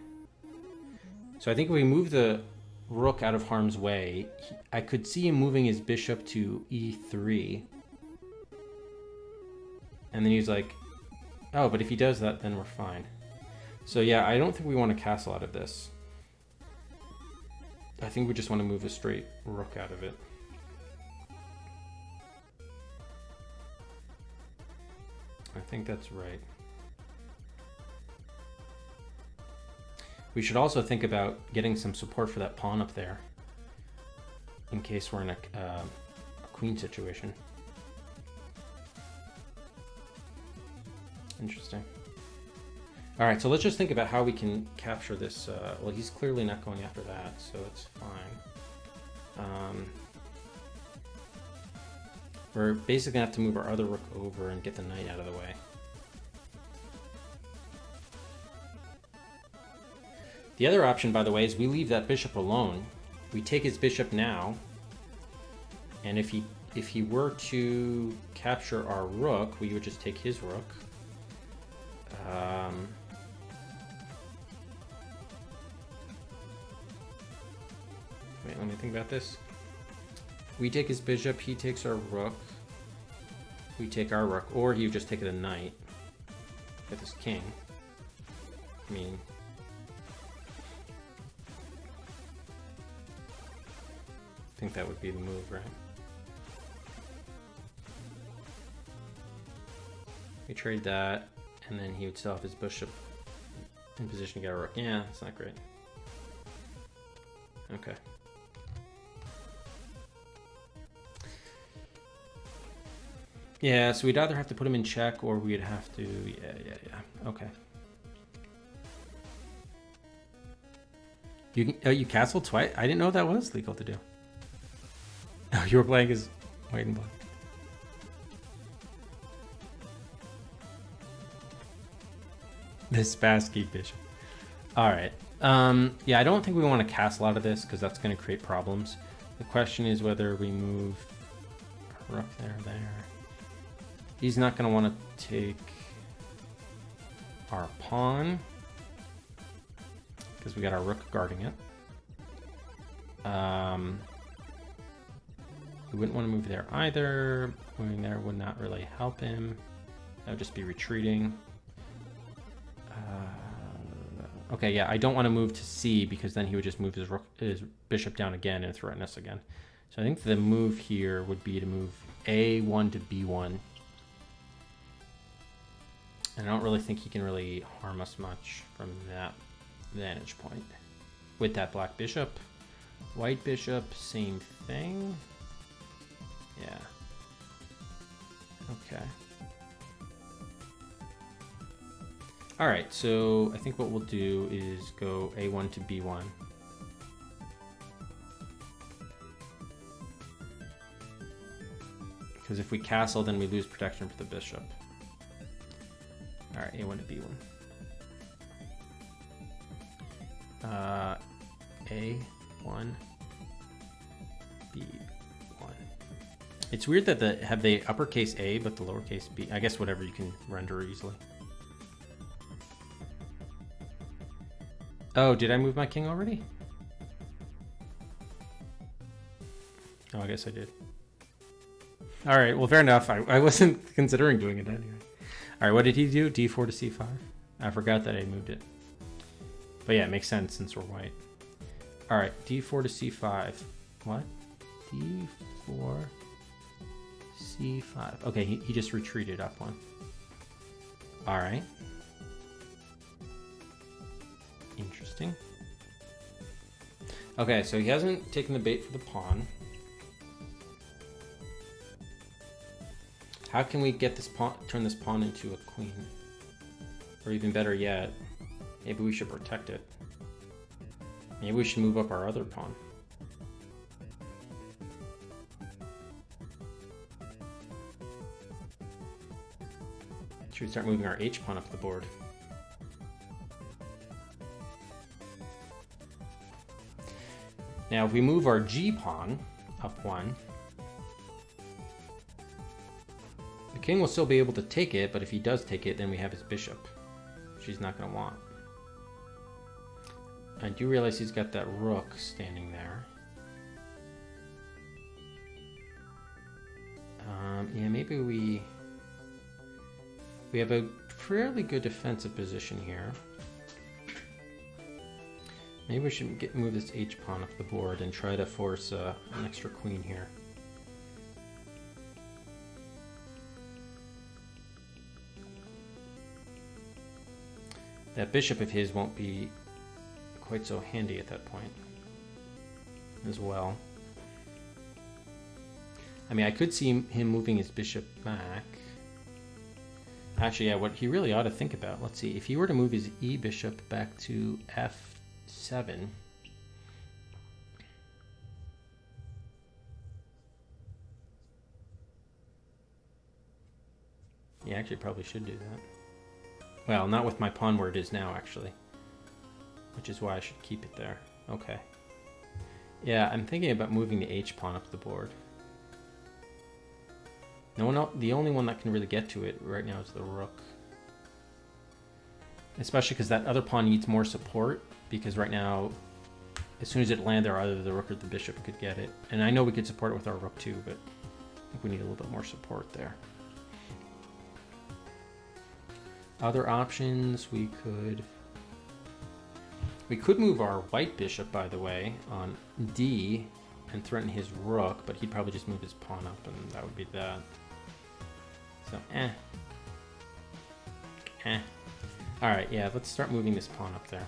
So I think if we move the rook out of harm's way, I could see him moving his bishop to e3. And then he's like, oh, but if he does that, then we're fine. So yeah, I don't think we want to castle out of this. I think we just want to move a straight rook out of it. I think that's right. We should also think about getting some support for that pawn up there in case we're in a queen situation. Interesting. All right, so let's just think about how we can capture this. Well, he's clearly not going after that, so it's fine. We're basically gonna have to move our other rook over and get the knight out of the way. The other option, by the way, is we leave that bishop alone. We take his bishop now, and if he were to capture our rook, we would just take his rook. Wait, let me think about this. We take his bishop, he takes our rook. We take our rook, or he would just take the knight with his king. I mean, I think that would be the move, right? We trade that, and then he would still have his bishop in position to get a rook. Yeah, it's not great. Okay. Yeah, so we'd either have to put him in check or we'd have to... Yeah. Okay. You castle twice? I didn't know that was legal to do. Oh, your blank is white and black. This Spassky bishop. Alright. Yeah, I don't think we want to castle out of this because that's going to create problems. The question is whether we move rook there. He's not going to want to take our pawn because we got our rook guarding it. We wouldn't want to move there either. Moving there would not really help him. That would just be retreating. Okay, yeah, I don't want to move to C because then he would just move his bishop down again and threaten us again. So I think the move here would be to move A1 to B1. And I don't really think he can really harm us much from that vantage point. With that black bishop. White bishop, same thing. Yeah. Okay. Alright, so I think what we'll do is go A1 to B1. Because if we castle, then we lose protection for the bishop. Alright, A1 to B1. A1, B1. It's weird that have the uppercase A but the lowercase B. I guess whatever you can render easily. Oh, did I move my king already? Oh, I guess I did. All right, well, fair enough. I wasn't considering doing it anyway. All right, what did he do? D4 to C5? I forgot that I moved it. But yeah, it makes sense since we're white. All right, D4 to C5. What? D4, C5. Okay, he just retreated up one. All right. Interesting. Okay, so he hasn't taken the bait for the pawn. How can we get this pawn, turn this pawn into a queen? Or even better yet, maybe we should protect it. Maybe we should move up our other pawn. Should we start moving our H pawn up the board? Now, if we move our G pawn up one, the king will still be able to take it, but if he does take it, then we have his bishop, which he's not going to want. I do realize he's got that rook standing there. Yeah, maybe we have a fairly good defensive position here. Maybe we should move this H pawn up the board and try to force an extra queen here. That bishop of his won't be quite so handy at that point as well. I mean, I could see him moving his bishop back. Actually, yeah, what he really ought to think about, let's see, if he were to move his E bishop back to F7, he actually probably should do that. Well, not with my pawn where it is now, actually. Which is why I should keep it there. Okay. Yeah, I'm thinking about moving the H pawn up the board. No one else, the only one that can really get to it right now is the rook. Especially because that other pawn needs more support, because right now, as soon as it lands there, either the rook or the bishop could get it. And I know we could support it with our rook too, but I think we need a little bit more support there. Other options, we could move our white bishop, by the way, on D and threaten his rook, but he'd probably just move his pawn up and that would be that. So, Alright, yeah, let's start moving this pawn up there.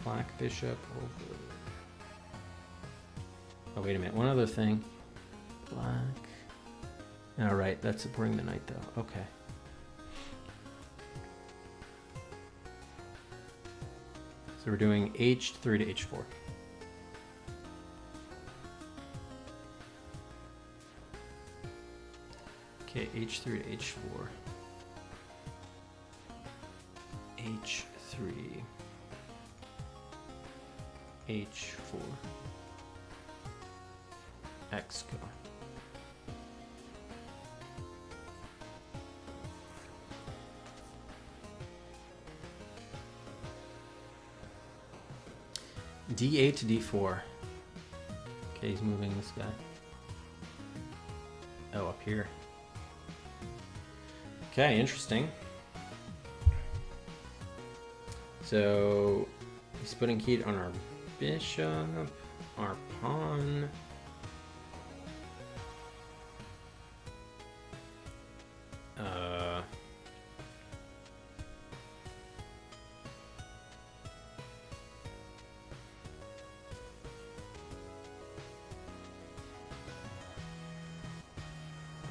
black bishop over. Oh, wait a minute. One other thing. Black. All right, that's supporting the knight, though. Okay. So we're doing h3 to h4. Okay, h3 to h4. h3. h4. X go. d8 to d4. Okay, he's moving this guy. Oh, up here. Okay, interesting. So he's putting heat on our bishop, our pawn.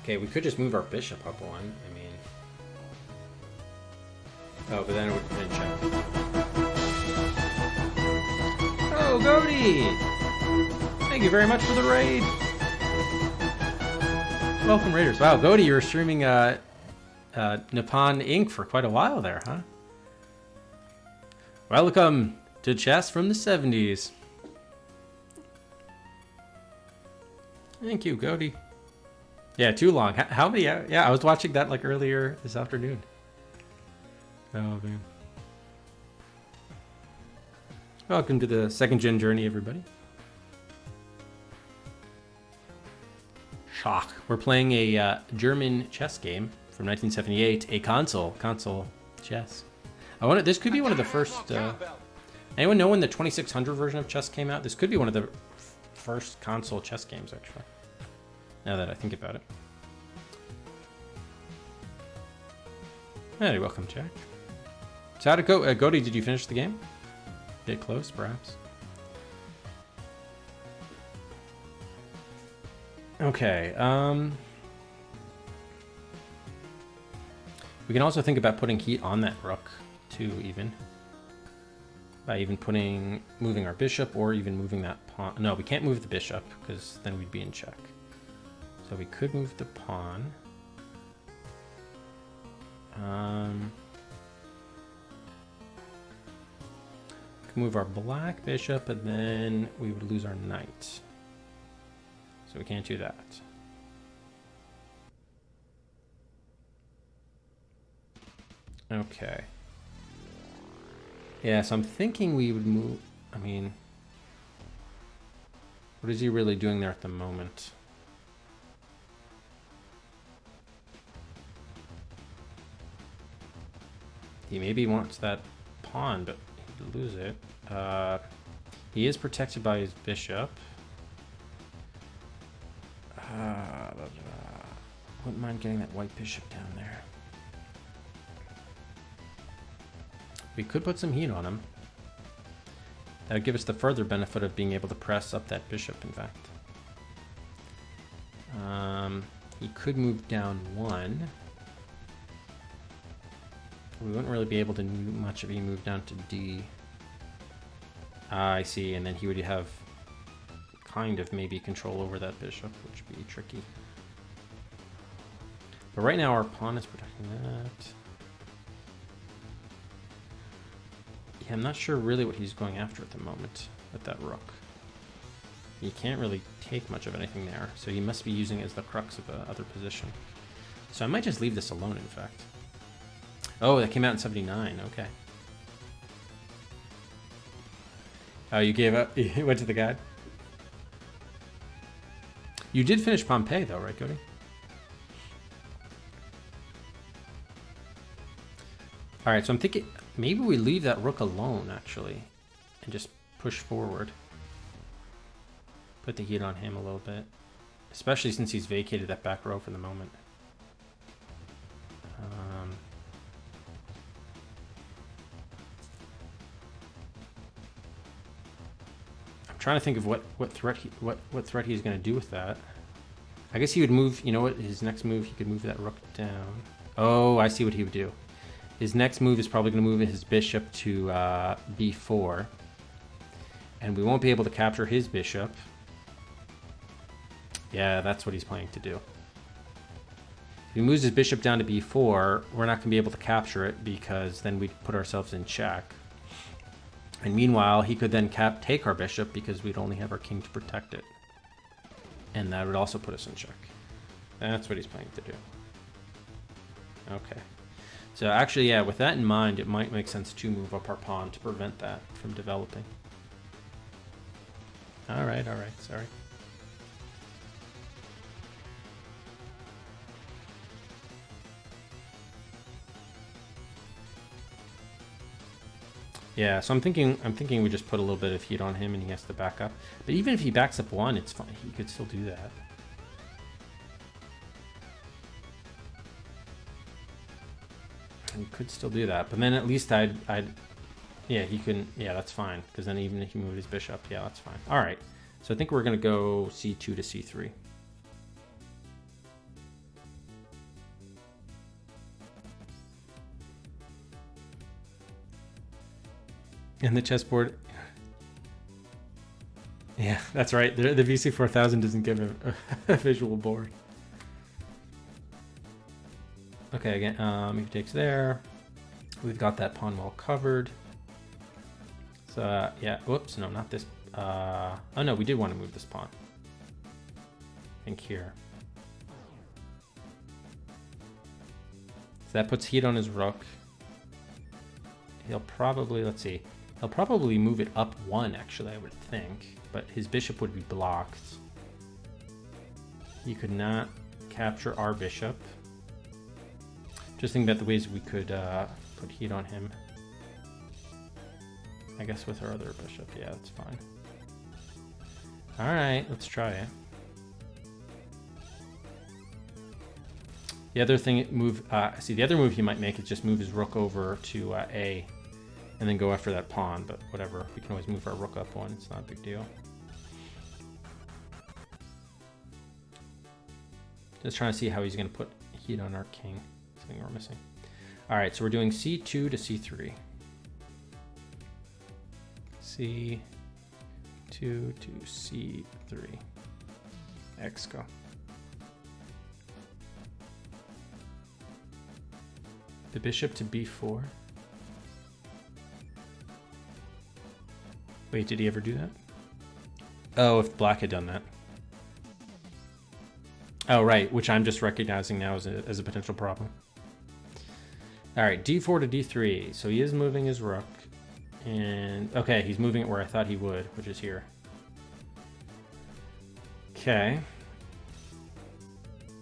Okay, we could just move our bishop up one. I mean, oh, but then it would then check. Oh, Goaty! Thank you very much for the raid. Welcome, Raiders. Wow, Goaty, you were streaming Nippon Inc. for quite a while there, huh? Welcome to Chess from the 70s. Thank you, Goaty. Yeah, too long. How many? Yeah, I was watching that like earlier this afternoon. Oh, man. Welcome to the second gen journey, everybody. Shock. We're playing a German chess game from 1978, a console chess. This could be one of the first. Anyone know when the 2600 version of chess came out? This could be one of the first console chess games, actually. Now that I think about it. Hey, welcome, Jack. So how'd it go? Goaty, did you finish the game? Get close, perhaps. Okay. We can also think about putting heat on that rook, too, even. By even moving our bishop, or even moving that pawn. No, we can't move the bishop, because then we'd be in check. So we could move the pawn. We could move our black bishop, and then we would lose our knight. So we can't do that. Okay. Yeah, so I'm thinking we would move. I mean, what is he really doing there at the moment? He maybe wants that pawn, but he'd lose it. He is protected by his bishop. Wouldn't mind getting that white bishop down there. We could put some heat on him. That would give us the further benefit of being able to press up that bishop, in fact. He could move down one. We wouldn't really be able to do much if he moved down to D. I see, and then he would have kind of maybe control over that bishop, which would be tricky. But right now our pawn is protecting that. Yeah, I'm not sure really what he's going after at the moment with that rook. He can't really take much of anything there, so he must be using it as the crux of the other position. So I might just leave this alone, in fact. Oh, that came out in 79. Okay. Oh, you gave up? You went to the guide? You did finish Pompeii, though, right, Cody? All right, so I'm thinking maybe we leave that rook alone, actually, and just push forward. Put the heat on him a little bit, especially since he's vacated that back row for the moment. trying to think of what threat he's going to do with that. I guess he would move. You know what? His next move, he could move that rook down. Oh, I see what he would do. His next move is probably going to move his bishop to b4, and we won't be able to capture his bishop. Yeah, that's what he's planning to do. If he moves his bishop down to b4, we're not going to be able to capture it because then we'd put ourselves in check. And meanwhile, he could then take our bishop because we'd only have our king to protect it. And that would also put us in check. That's what he's planning to do. Okay. So actually, yeah, with that in mind, it might make sense to move up our pawn to prevent that from developing. All right, sorry. Yeah, so I'm thinking we just put a little bit of heat on him and he has to back up. But even if he backs up one, it's fine. He could still do that. He could still do that, but then at least I'd yeah, he can, yeah, that's fine, because then even if he moved his bishop, yeah, that's fine. All right, so I think we're gonna go c2 to c3. And the chessboard, yeah, that's right. The VC4000 doesn't give a visual board. Okay, again, if he takes there, we've got that pawn well covered. So yeah, whoops, no, not this. Oh no, we did want to move this pawn. I think here. So that puts heat on his rook. He'll probably, let's see, he'll probably move it up one, actually, I would think, but his bishop would be blocked. He could not capture our bishop. Just think about the ways we could put heat on him. I guess with our other bishop, yeah, that's fine. All right, let's try it. The other thing, the other move he might make is just move his rook over to A, and then go after that pawn. But whatever, we can always move our rook up one. It's not a big deal. Just trying to see how he's going to put heat on our king. Something we're missing. All right, so we're doing c2 to c3. c2 to c3. X go. The bishop to b4. Wait, did he ever do that? Oh, if black had done that. Oh, right, which I'm just recognizing now as a potential problem. All right, d4 to d3. So he is moving his rook. And, okay, he's moving it where I thought he would, which is here. Okay.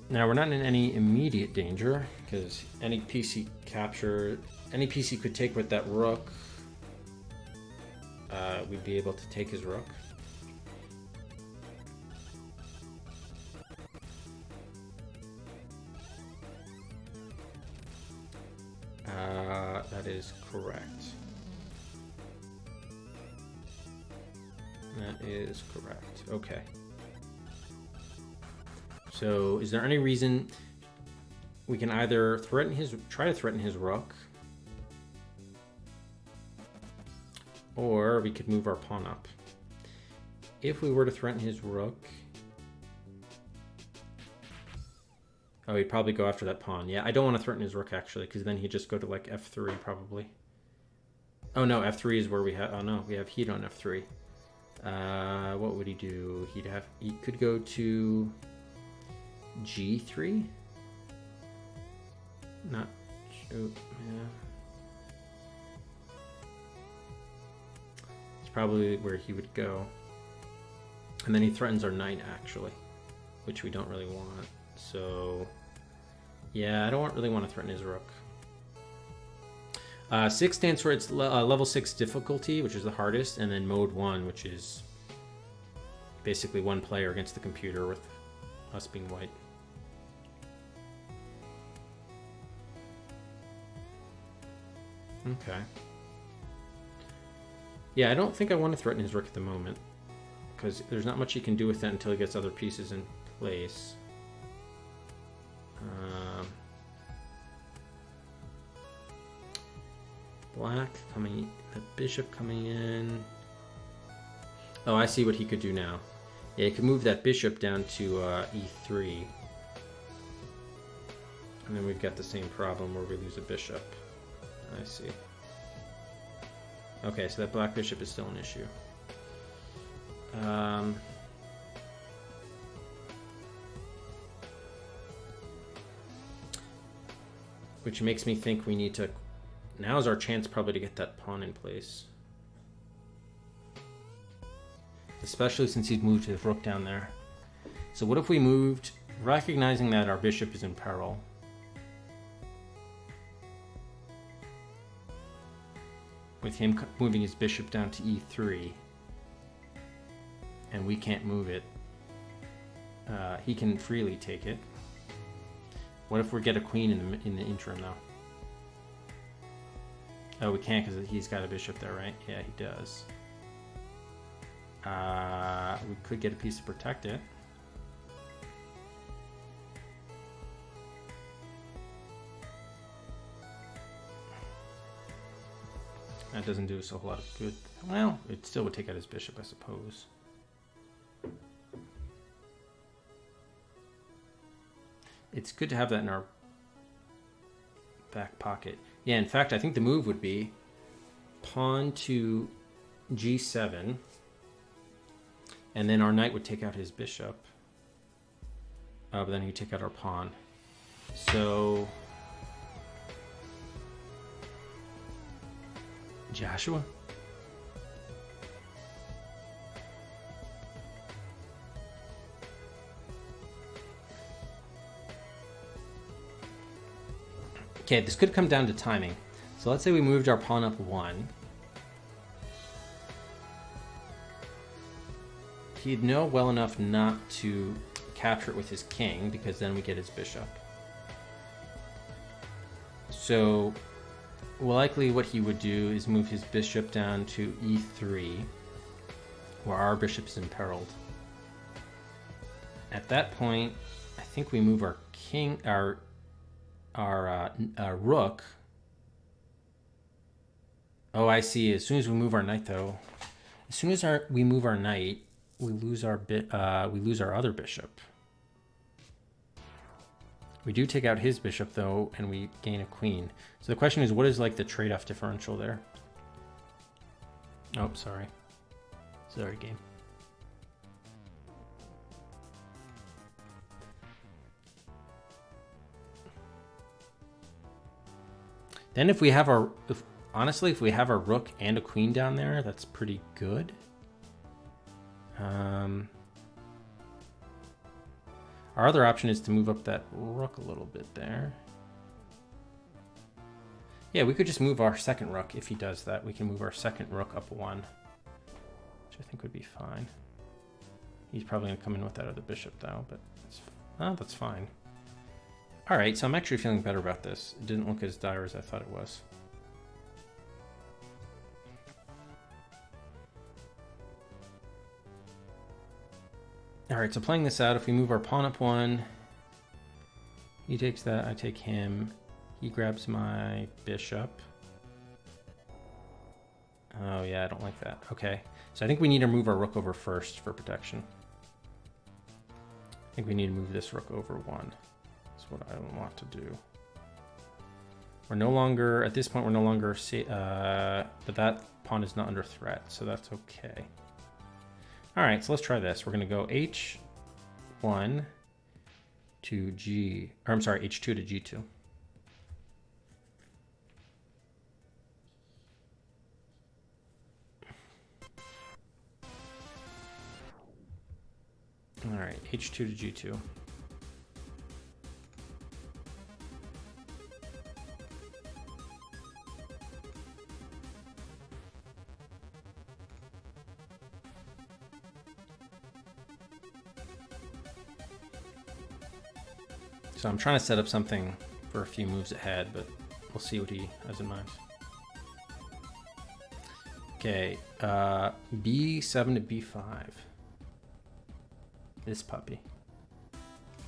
Now, we're not in any immediate danger, because any piece he captured, any piece he could take with that rook, we'd be able to take his rook. That is correct. That is correct. Okay. So, is there any reason we can either try to threaten his rook, or we could move our pawn up? If we were to threaten his rook, oh, he'd probably go after that pawn. Yeah, I don't want to threaten his rook, actually, because then he'd just go to, like, f3, probably. Oh, no, f3 is where we have... Oh, no, we have heat on f3. What would he do? He could go to g3? Not... Oh, yeah. It's probably where he would go. And then he threatens our knight, actually, which we don't really want. So, yeah, I don't really want to threaten his rook. 6 stands for its level 6 difficulty, which is the hardest, and then mode 1, which is basically one player against the computer with us being white. Okay. Yeah, I don't think I want to threaten his rook at the moment. because there's not much he can do with that until he gets other pieces in place. Black coming, the bishop coming in. Oh, I see what he could do now. Yeah, he could move that bishop down to e3. And then we've got the same problem where we lose a bishop. I see. Okay, so that black bishop is still an issue. Which makes me think we need to... Now's our chance probably to get that pawn in place. Especially since he's moved his rook down there. So what if we moved, recognizing that our bishop is in peril. With him moving his bishop down to e3. And we can't move it. He can freely take it. What if we get a queen in the interim though? Oh, we can't because he's got a bishop there, right? Yeah, he does. We could get a piece to protect it. That doesn't do us a whole lot of good. Well, it still would take out his bishop, I suppose. It's good to have that in our back pocket. Yeah, in fact, I think the move would be pawn to g7, and then our knight would take out his bishop. But then he'd take out our pawn. So... Joshua? Okay, this could come down to timing. So let's say we moved our pawn up 1. He'd know well enough not to capture it with his king, because then we get his bishop. So likely what he would do is move his bishop down to e3, where our bishop is imperiled. At that point, I think we move our king, our rook. Oh, I see. As soon as we move our knight, though, as soon as we move our knight, we lose our other bishop. We do take out his bishop though, and we gain a queen. So the question is, what is like the trade-off differential there? Oh, sorry. Sorry, game. Then if we have our, honestly, if we have our rook and a queen down there, that's pretty good. Our other option is to move up that rook a little bit there. Yeah, we could just move our second rook if he does that. We can move our second rook up 1, which I think would be fine. He's probably going to come in with that other bishop though, but that's fine. All right, so I'm actually feeling better about this. It didn't look as dire as I thought it was. All right, so playing this out, if we move our pawn up 1, he takes that, I take him. He grabs my bishop. Oh yeah, I don't like that. Okay, so I think we need to move our rook over first for protection. I think we need to move this rook over 1. That's what I want to do. We're no longer, at this point, we're no longer, but that pawn is not under threat, so that's okay. All right, so let's try this. We're gonna go h1 to g, or I'm sorry, h2 to g2. All right, h2 to g2. So I'm trying to set up something for a few moves ahead, but we'll see what he has in mind. Okay, b7 to b5. This puppy.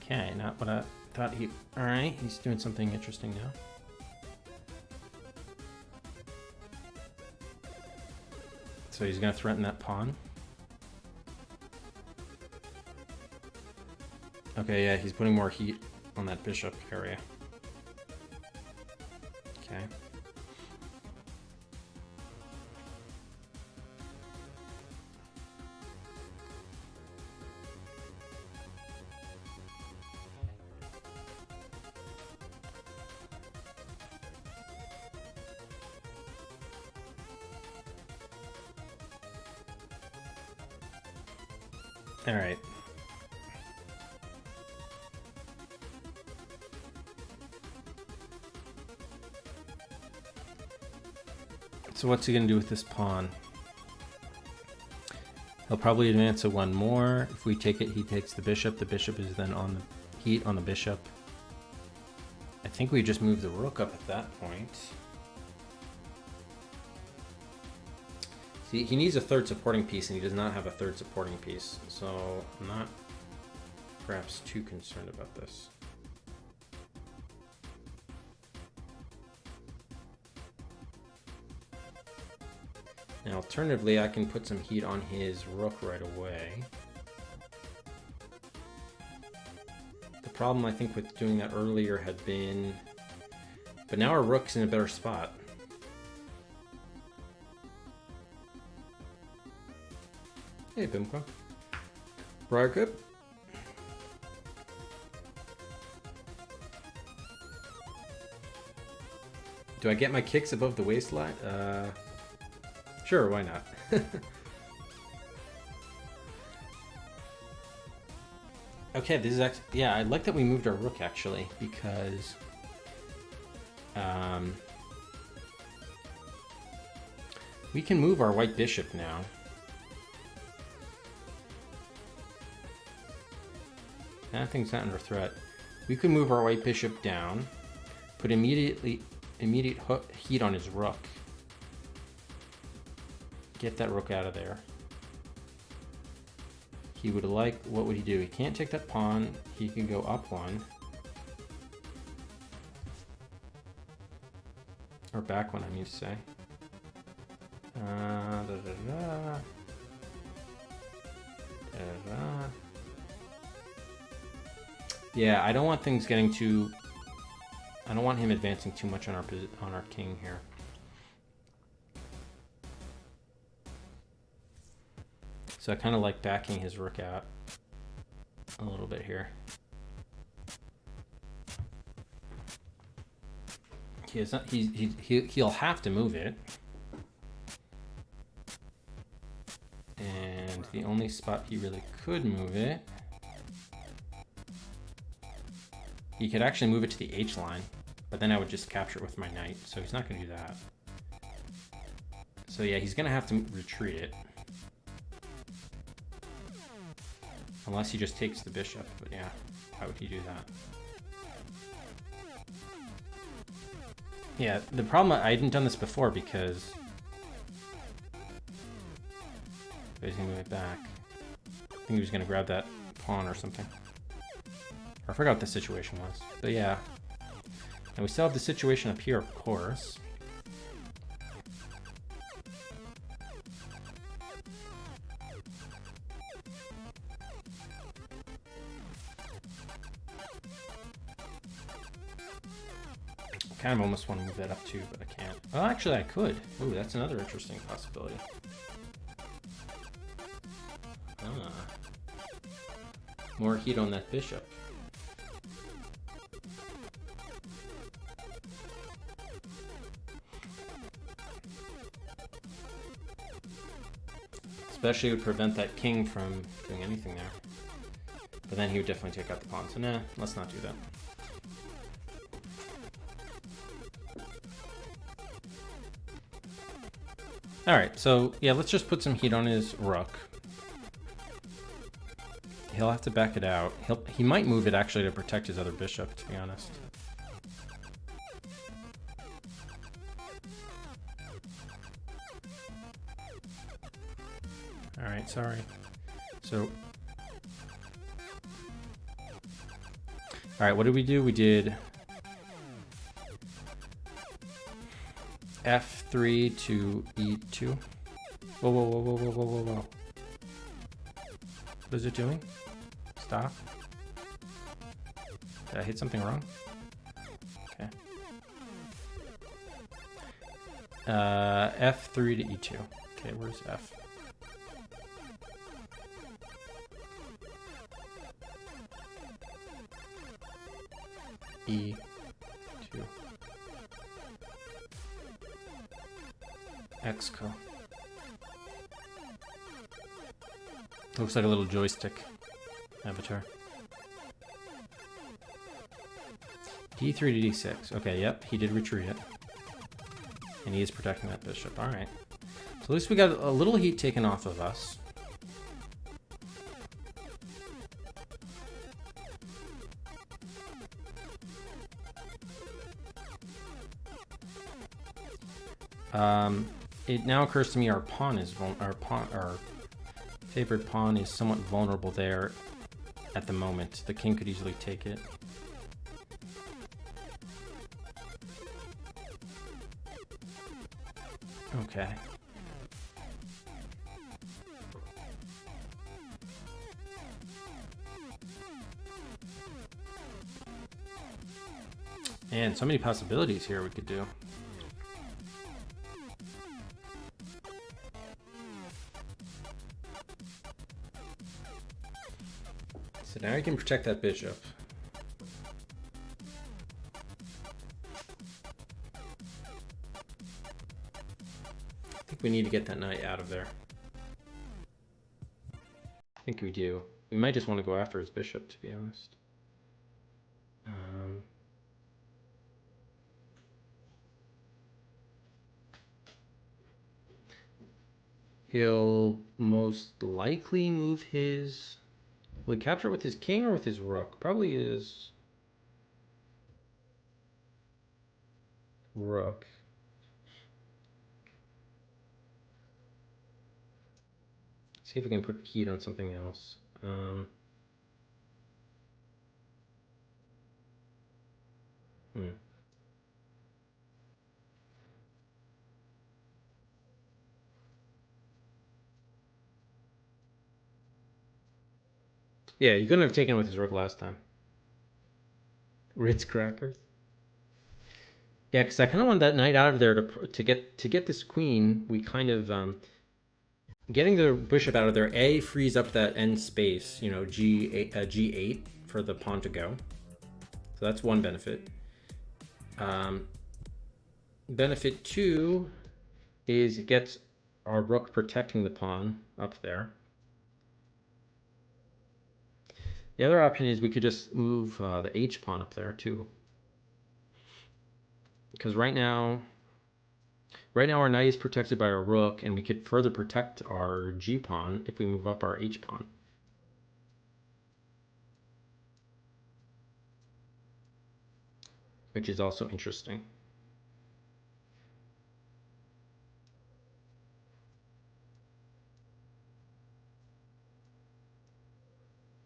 Okay, not what I thought he... Alright, he's doing something interesting now. So he's going to threaten that pawn. Okay, yeah, he's putting more heat on that bishop area. Okay. All right. So what's he gonna do with this pawn? He'll probably advance a one more. If we take it, he takes the bishop. The bishop is then on the heat on the bishop. I think we just move the rook up at that point. See, he needs a third supporting piece, and he does not have a third supporting piece. So I'm not perhaps too concerned about this. And alternatively, I can put some heat on his rook right away. The problem, I think, with doing that earlier had been... But now our rook's in a better spot. Hey, Bimco. Briarclip. Do I get my kicks above the waistline? Sure, why not? Okay, this is actually... Yeah, I like that we moved our rook, actually, because... we can move our white bishop now. That thing's not under threat. We could move our white bishop down, put immediate heat on his rook. Get that rook out of there. He would like, what would he do? He can't take that pawn. He can go up one. Or back one, I mean to say. Yeah, I don't want things getting too... I don't want him advancing too much on our king here. So I kind of like backing his rook out a little bit here. He'll have to move it. And the only spot he really could move it... He could actually move it to the H line, but then I would just capture it with my knight, so he's not going to do that. So yeah, he's going to have to retreat it. Unless he just takes the bishop, but yeah, how would he do that? Yeah, the problem, I hadn't done this before because... He's going to move it back. I think he was going to grab that pawn or something. I forgot what the situation was, but yeah. And we still have the situation up here, of course. Kind of almost want to move that up too, but I can't. Oh, actually I could. Ooh, that's another interesting possibility. Ah. More heat on that bishop. Especially would prevent that king from doing anything there. But then he would definitely take out the pawn. So nah, let's not do that. Alright, so yeah, let's just put some heat on his rook. He'll have to back it out. He might move it actually to protect his other bishop, to be honest. Alright, sorry. So All right, what did we do? We did F3 to E2. Whoa, whoa, whoa, whoa, whoa, whoa, whoa, whoa. What is it doing? Stop. Did I hit something wrong? Okay. F3 to E2. Okay, where's F? E2. Xco. Looks like a little joystick avatar. D3 to D6. Okay, yep, he did retreat it. And he is protecting that bishop. Alright. So at least we got a little heat taken off of us. It now occurs to me our favorite pawn is somewhat vulnerable there at the moment. The king could easily take it. Okay. And so many possibilities here we could do. So now you can protect that bishop. I think we need to get that knight out of there. I think we do. We might just want to go after his bishop, to be honest. He'll most likely move his... Will he capture it with his king or with his rook? Probably his rook. See if we can put heat on something else. Yeah, you couldn't have taken it with his rook last time. Ritz crackers. Yeah, because I kind of want that knight out of there to get this queen. We kind of getting the bishop out of there. A frees up that end space. You know, G8 for the pawn to go. So that's one benefit. Benefit 2 is it gets our rook protecting the pawn up there. The other option is we could just move the H pawn up there too. Because right now our knight is protected by our rook, and we could further protect our G pawn if we move up our H pawn. Which is also interesting.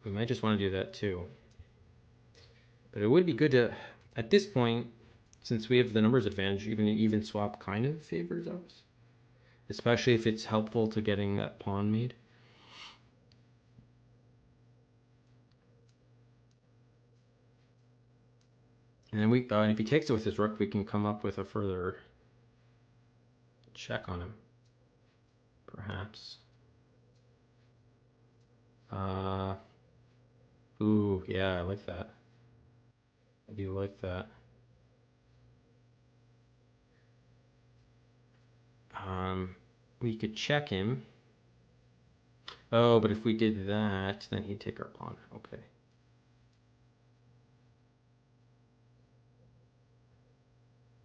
We might just want to do that too. But it would be good to, at this point, since we have the numbers advantage, even swap kind of favors us. Especially if it's helpful to getting that pawn made. And then and if he takes it with his rook, we can come up with a further check on him. Perhaps. Ooh, yeah, I like that. I do like that. We could check him. Oh, but if we did that, then he'd take our pawn. Okay.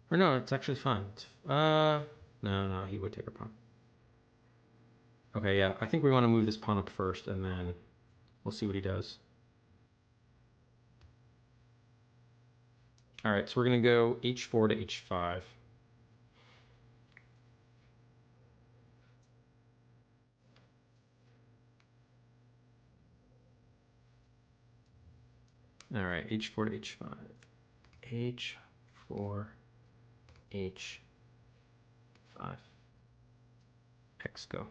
Or no, it's actually fine. No, he would take our pawn. Okay, yeah, I think we want to move this pawn up first, and then we'll see what he does. All right, so we're gonna go h4 to h5. All right, h4 to h5. h4, h5. X go.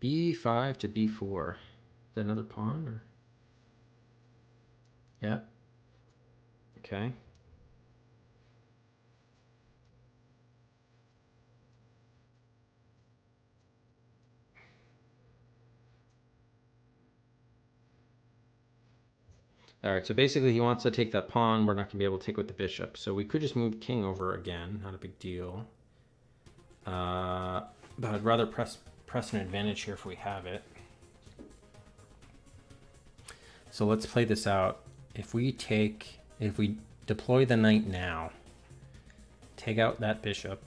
b5 to b4. Is that another pawn? Or? Yeah. Okay. All right, so basically he wants to take that pawn. We're not going to be able to take with the bishop. So we could just move king over again. Not a big deal. But I'd rather press an advantage here if we have it. So let's play this out. If we deploy the knight now, take out that bishop.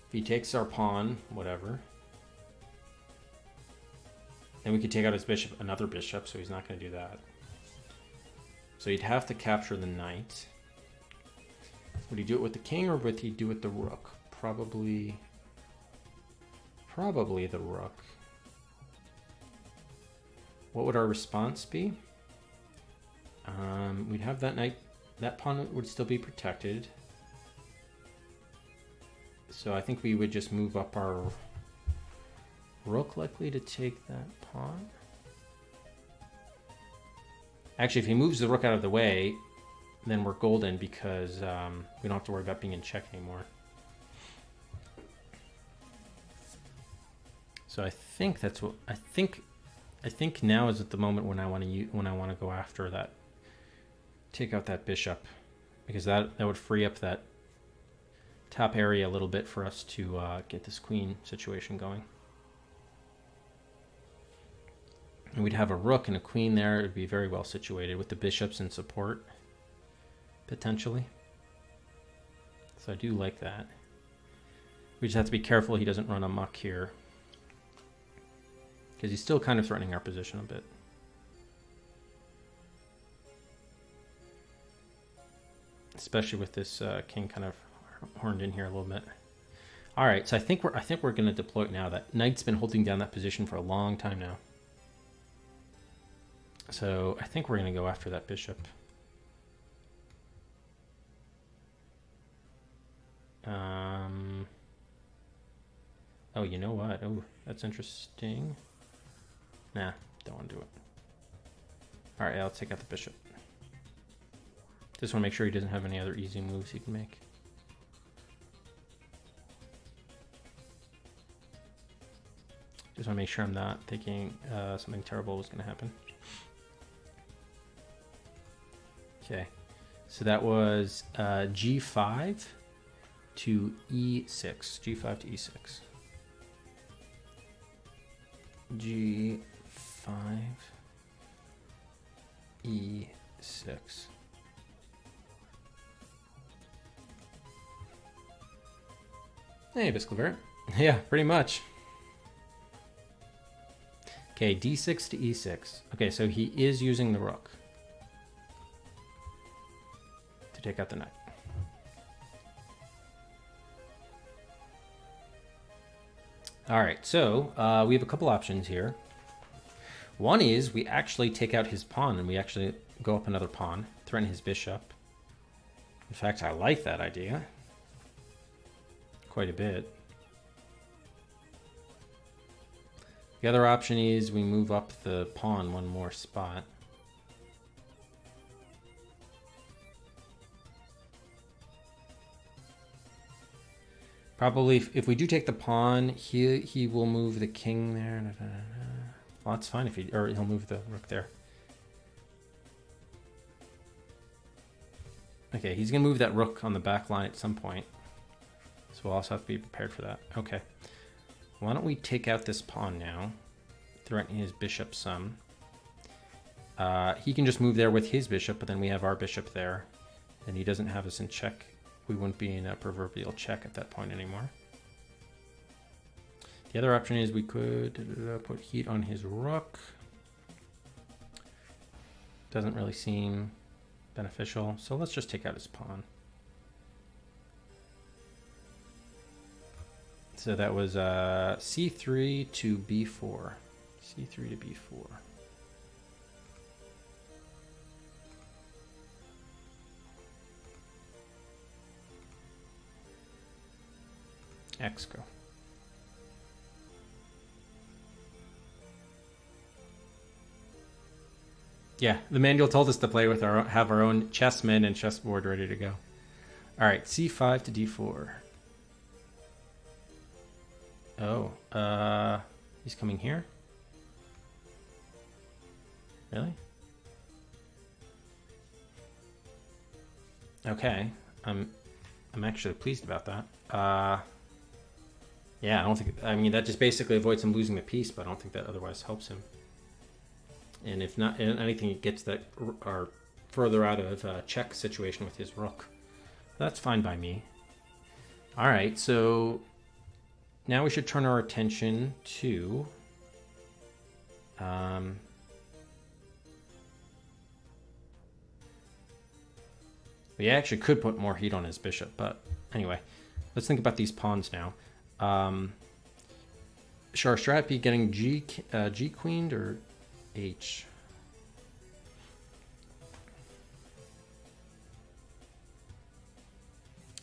If he takes our pawn, whatever, then we could take out his bishop, another bishop, so he's not going to do that. So he'd have to capture the knight. Would he do it with the king or would he do it with the rook? Probably the rook. What would our response be? We'd have that knight. That pawn would still be protected. So I think we would just move up our rook, likely to take that pawn. Actually, if he moves the rook out of the way, then we're golden because we don't have to worry about being in check anymore. So I think that's what I think now is at the moment when I want to go after that, take out that bishop, because that would free up that top area a little bit for us to get this queen situation going. And we'd have a rook and a queen there. It would be very well situated with the bishops in support, potentially. So I do like that. We just have to be careful he doesn't run amok here, because he's still kind of threatening our position a bit. Especially with this king kind of horned in here a little bit. All right, so I think we're going to deploy it now. That knight's been holding down that position for a long time now. So I think we're going to go after that bishop. Oh, you know what? Oh, that's interesting. Nah, don't want to do it. All right, yeah, let's take out the bishop. Just want to make sure he doesn't have any other easy moves he can make. Just want to make sure I'm not thinking something terrible was going to happen. Okay, so that was g5 to e6. G5 to e6. G5 e6. Hey, Bisclavert. Yeah, pretty much. Okay, d6 to e6. Okay, so he is using the rook to take out the knight. All right, so we have a couple options here. One is we actually take out his pawn and we actually go up another pawn, threaten his bishop. In fact, I like that idea quite a bit. The other option is we move up the pawn one more spot. Probably, if we do take the pawn, he will move the king there. Well, that's fine if he'll move the rook there. Okay, he's gonna move that rook on the back line at some point, so we'll also have to be prepared for that. Okay, why don't we take out this pawn now, threaten his bishop some. He can just move there with his bishop, but then we have our bishop there, and he doesn't have us in check. We wouldn't be in a proverbial check at that point anymore. The other option is we could put heat on his rook. Doesn't really seem beneficial. So let's just take out his pawn. So that was c3 to b4. c3 to b4. X go. Yeah, the manual told us to play with have our own chessmen and chessboard ready to go. All right, c5 to d4. Oh, he's coming here? Really? Okay, I'm actually pleased about that. Yeah, I don't think. I mean, that just basically avoids him losing the piece, but I don't think that otherwise helps him. And if not, anything, it gets that are further out of check situation with his rook. That's fine by me. All right, so now we should turn our attention to. We actually could put more heat on his bishop, but anyway, let's think about these pawns now. Should our strat be getting G queened or H?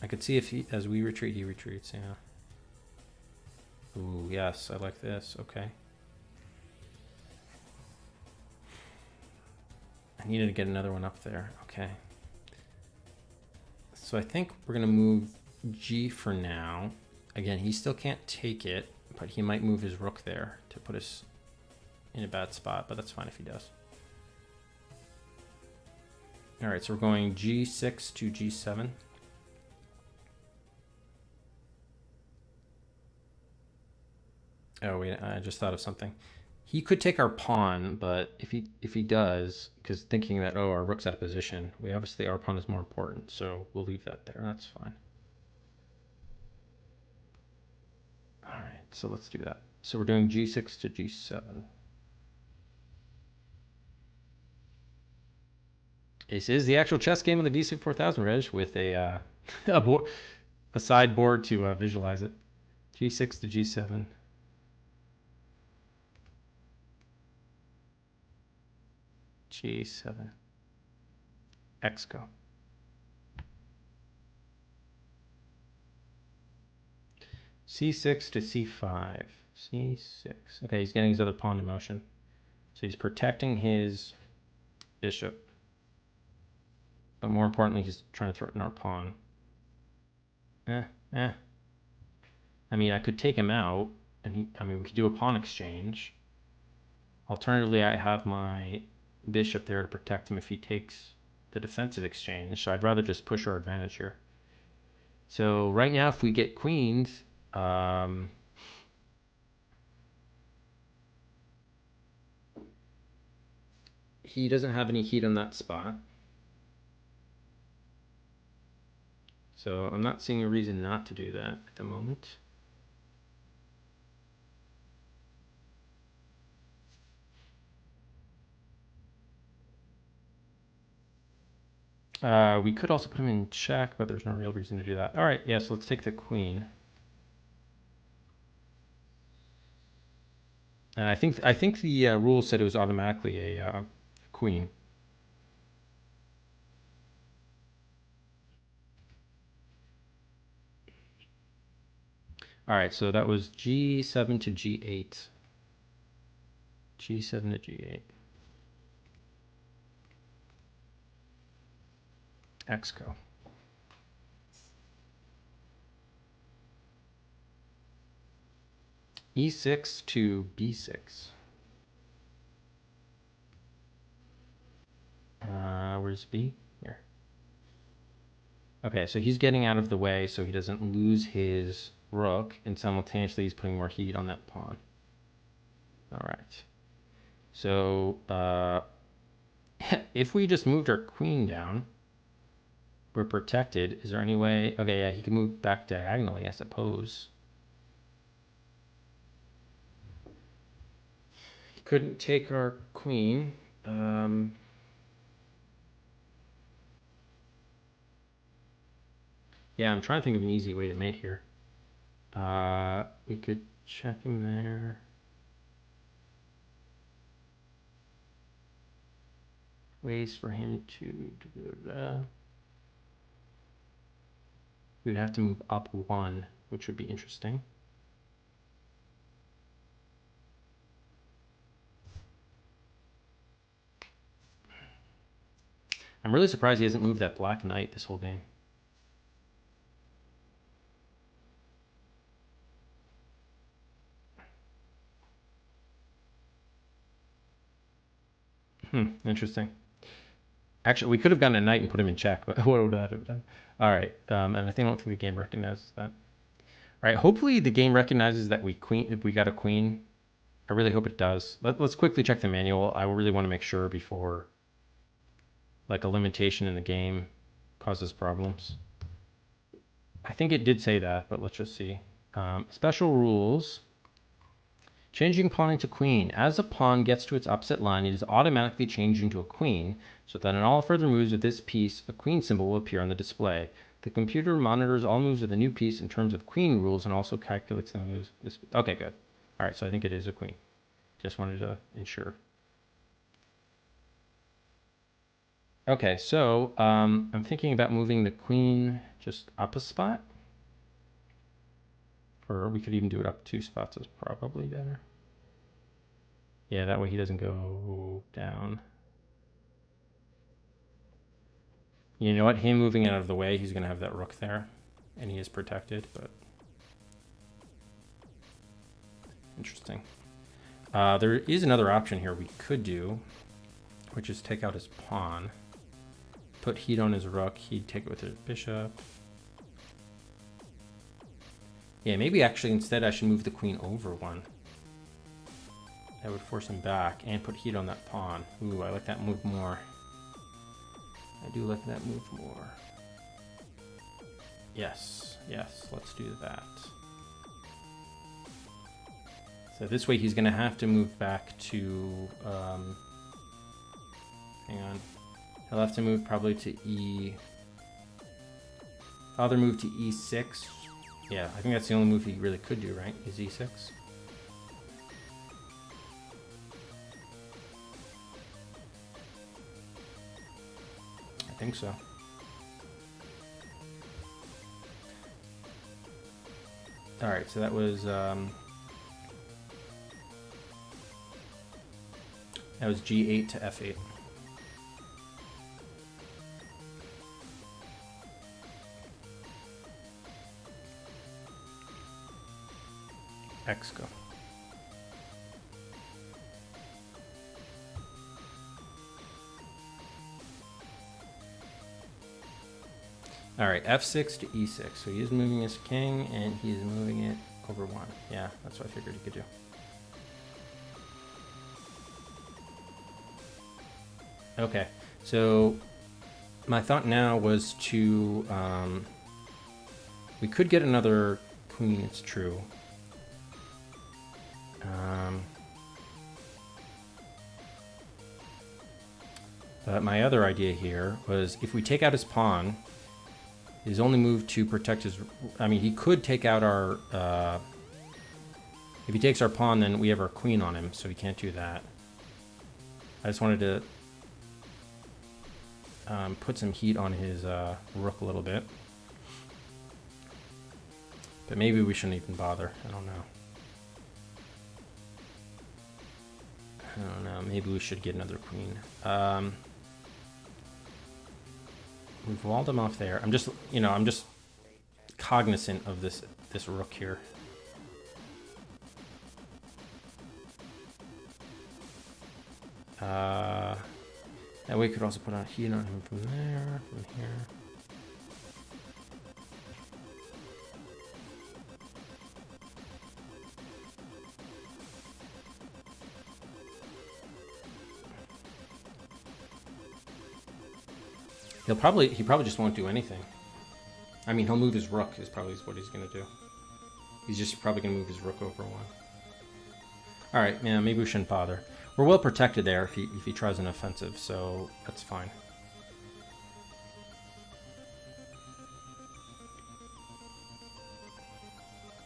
I could see if he, as we retreat, he retreats. Yeah. Ooh, yes, I like this. Okay. I needed to get another one up there. Okay. So I think we're gonna move G for now. Again, he still can't take it, but he might move his rook there to put us in a bad spot, but that's fine if he does. All right, so we're going G6 to G7. Oh wait, I just thought of something. He could take our pawn, but if he does, because thinking that, oh, our rook's out of position, we obviously, our pawn is more important, so we'll leave that there. That's fine. All right, so let's do that. So we're doing G6 to G7. This is the actual chess game of the VC 4000, Reg, with a a sideboard to visualize it. G6 to G7. G7. X go. C6 to C5. C6. Okay, he's getting his other pawn in motion. So he's protecting his bishop. But more importantly, he's trying to threaten our pawn. I mean, I could take him out, and we could do a pawn exchange. Alternatively, I have my bishop there to protect him if he takes the defensive exchange. So I'd rather just push our advantage here. So right now, if we get queens, he doesn't have any heat on that spot. So I'm not seeing a reason not to do that at the moment. We could also put him in check, but there's no real reason to do that. All right, yeah, so let's take the queen. And I think the rule said it was automatically a queen. All right, so that was G7 to G8. G7 to G8. X go. E6 to B6. Where's B? Here. Okay, so he's getting out of the way so he doesn't lose his rook, and simultaneously he's putting more heat on that pawn. All right. So if we just moved our queen down, we're protected. Is there any way? Okay, yeah, he can move back diagonally, I suppose. He couldn't take our queen. Yeah, I'm trying to think of an easy way to mate here. We could check him there. Ways for him to... We'd have to move up 1, which would be interesting. I'm really surprised he hasn't moved that Black Knight this whole game. Interesting. Actually, we could have gotten a knight and put him in check, but what would that have done? All right, and I don't think the game recognizes that. All right, hopefully the game recognizes that we got a queen. I really hope it does. Let's quickly check the manual. I really want to make sure before, like, a limitation in the game causes problems. I think it did say that, but let's just see. Special rules. Changing pawn into queen. As a pawn gets to its opposite line, it is automatically changed into a queen, so that in all further moves with this piece, a queen symbol will appear on the display. The computer monitors all moves of the new piece in terms of queen rules and also calculates the moves. Okay, good. All right, so I think it is a queen. Just wanted to ensure. Okay, so I'm thinking about moving the queen just up a spot. Or we could even do it up 2 spots is probably better. Yeah, that way he doesn't go down. You know what? Him moving out of the way, he's going to have that rook there. And he is protected, but... Interesting. There is another option here we could do, which is take out his pawn. Put heat on his rook. He'd take it with his bishop. Yeah, maybe actually instead I should move the queen over 1. That would force him back and put heat on that pawn. Ooh, I like that move more. I do like that move more. Yes, let's do that. So this way he's going to have to move back to... hang on. He'll have to move probably to E... Either move to E6. Yeah, I think that's the only move he really could do, right? Is E6. I think so. All right, so that was G8 to F8. X go. All right, F6 to E6. So he is moving his king, and he is moving it over 1. Yeah, that's what I figured he could do. Okay, so my thought now was to... we could get another queen, it's true. But my other idea here was if we take out his pawn, his only move to protect his... I mean, he could take out our... if he takes our pawn, then we have our queen on him, so he can't do that. I just wanted to put some heat on his rook a little bit. But maybe we shouldn't even bother. I don't know. Maybe we should get another queen. We've walled him off there. I'm just cognizant of this rook here. That way we could also put on heat on him from there, from here. He probably just won't do anything. I mean, he'll move his rook is probably what he's gonna do. He's just probably gonna move his rook over 1. All right, yeah, maybe we shouldn't bother. We're well protected there if he tries an offensive, so that's fine.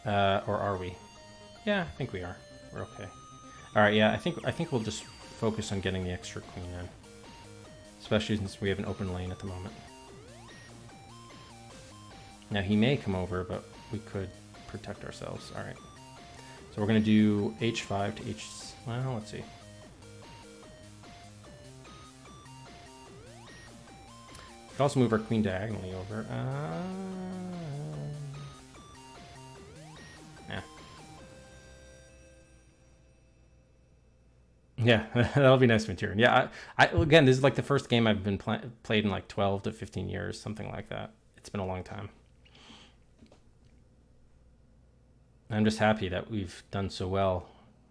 Or are we? Yeah, I think we are. We're okay. All right, yeah, I think we'll just focus on getting the extra queen in, especially since we have an open lane at the moment. Now he may come over, but we could protect ourselves. All right, so we're gonna do h5 to h. Well, let's see. We can also move our queen diagonally over. Yeah, that'll be nice material. Yeah, again, this is like the first game I've been played in like 12 to 15 years, something like that. It's been a long time. I'm just happy that we've done so well,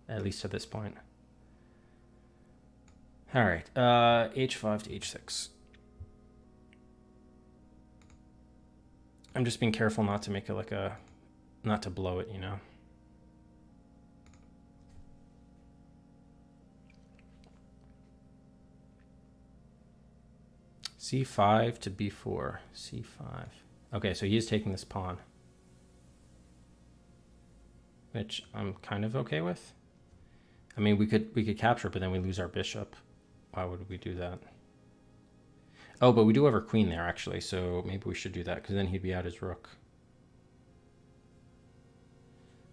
at least to this point. All right, h5 to h6. I'm just being careful not to make it like a, not to blow it, you know. c5 to b4, c5. Okay, so he is taking this pawn, which I'm kind of okay with. I mean, we could capture, but then we lose our bishop. Why would we do that? Oh, but we do have our queen there, actually, so maybe we should do that, because then he'd be out his rook.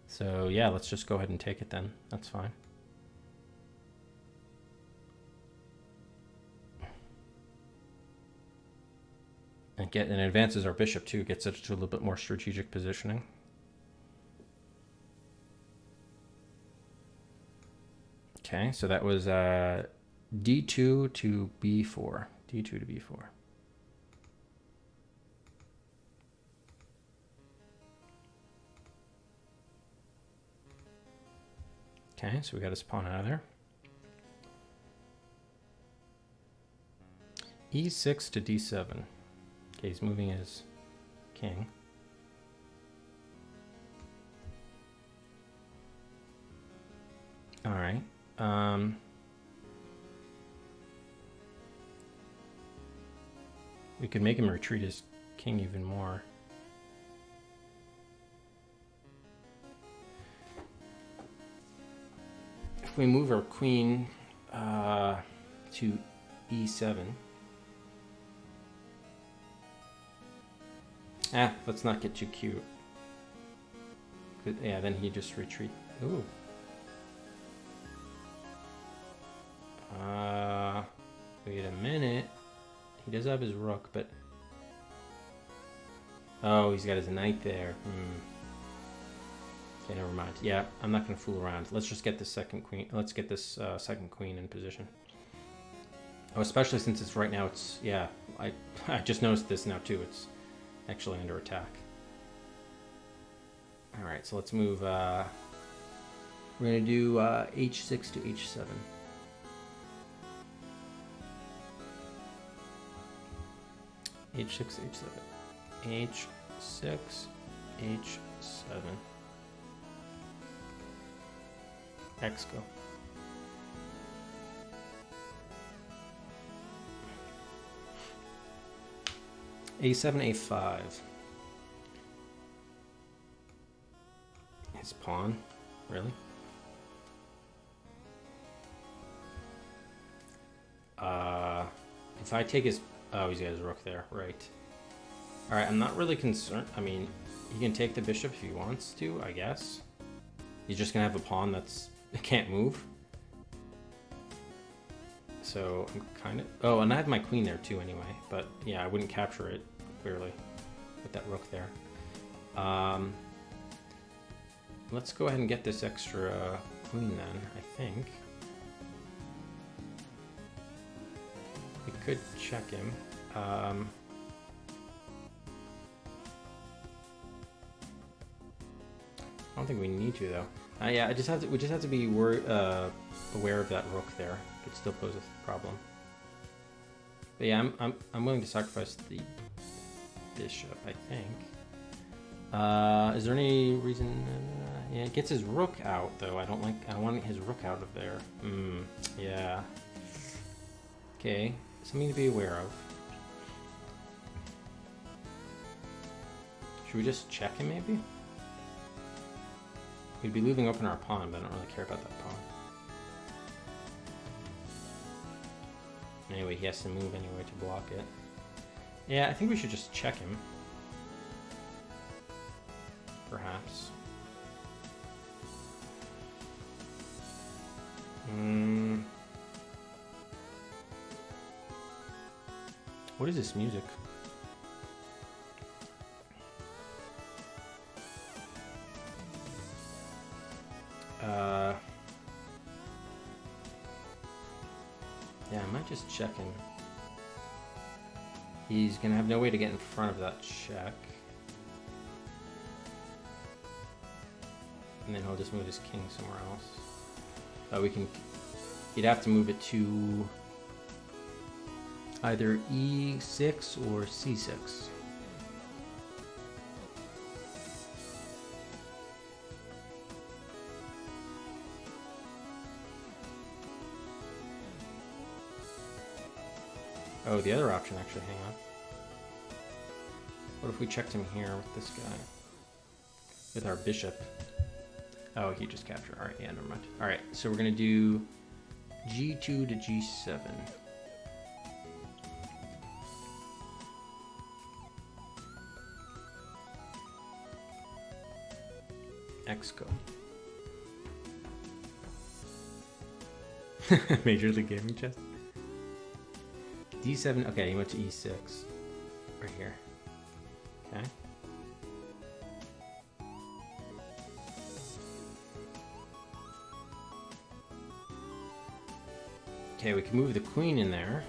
So, yeah, let's just go ahead and take it then. That's fine. And advances our bishop, too, gets it to a little bit more strategic positioning. Okay, so that was d2 to b4. d2 to b4. Okay, so we got his pawn out of there. e6 to d7. Okay, he's moving his king. All right. We could make him retreat his king even more. If we move our queen to e7. Let's not get too cute. Yeah, then he just retreat. Ooh. Wait a minute. He does have his rook, but... Oh, he's got his knight there. Okay, never mind. Yeah, I'm not going to fool around. Let's just get this second queen. Let's get this second queen in position. Oh, especially since it's right now, it's... Yeah, I just noticed this now, too. It's actually under attack. All right, so let's move... we're going to do h6 to h7. h6, h7, h6, h7, x go. a7, a5. His pawn, really? If I take his... Oh, he's got his rook there, right. Alright, I'm not really concerned. I mean, he can take the bishop if he wants to, I guess. He's just going to have a pawn that's... It can't move. So, I'm kind of... Oh, and I have my queen there too anyway. But, yeah, I wouldn't capture it, clearly, with that rook there. Let's go ahead and get this extra queen then, I think. We could check him. I don't think we need to though. Yeah, we just have to be aware of that rook there. It could still pose a problem. But yeah, I'm willing to sacrifice the bishop, I think. Is there any reason? Yeah, it gets his rook out though. I don't want his rook out of there. Yeah. Okay. Something to be aware of. Should we just check him maybe? We'd be leaving open our pawn, but I don't really care about that pawn. Anyway, he has to move anyway to block it. Yeah, I think we should just check him. Perhaps. What is this music? Yeah, I might just check him. He's gonna have no way to get in front of that check. And then he'll just move his king somewhere else. We can... He'd have to move it to either e6 or c6. Oh, the other option, actually, hang on. What if we checked him here with this guy? With our bishop. Oh, he just captured. Alright, yeah, never mind. Alright, so we're going to do g2 to g7. Exco. Major League Gaming chess. D7, okay, he went to E6. Right here. Okay. Okay, we can move the queen in there.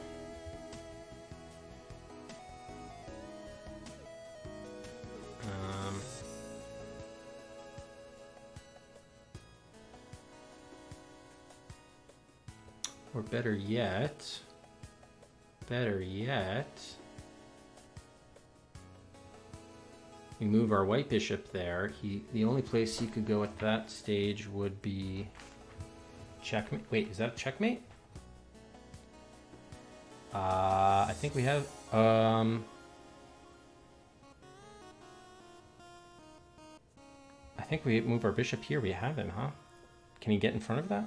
Or better yet, we move our white bishop there. The only place he could go at that stage would be checkmate. Wait, is that a checkmate? I think we have, I think we move our bishop here. We have him, huh? Can he get in front of that?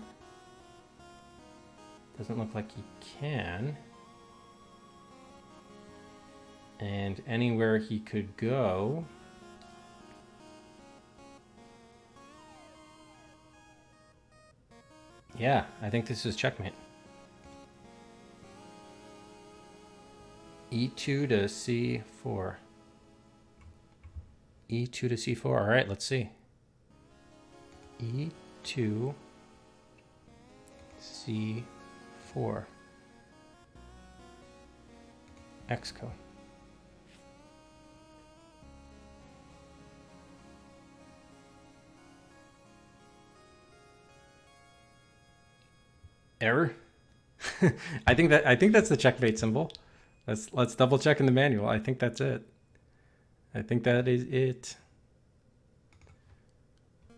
Doesn't look like he can. And anywhere he could go. Yeah, I think this is checkmate. E2 to C4. E2 to C4. All right, let's see. E2, C4. Exco. Error. I think that's the checkmate symbol. Let's double check in the manual. I think that's it. I think that is it.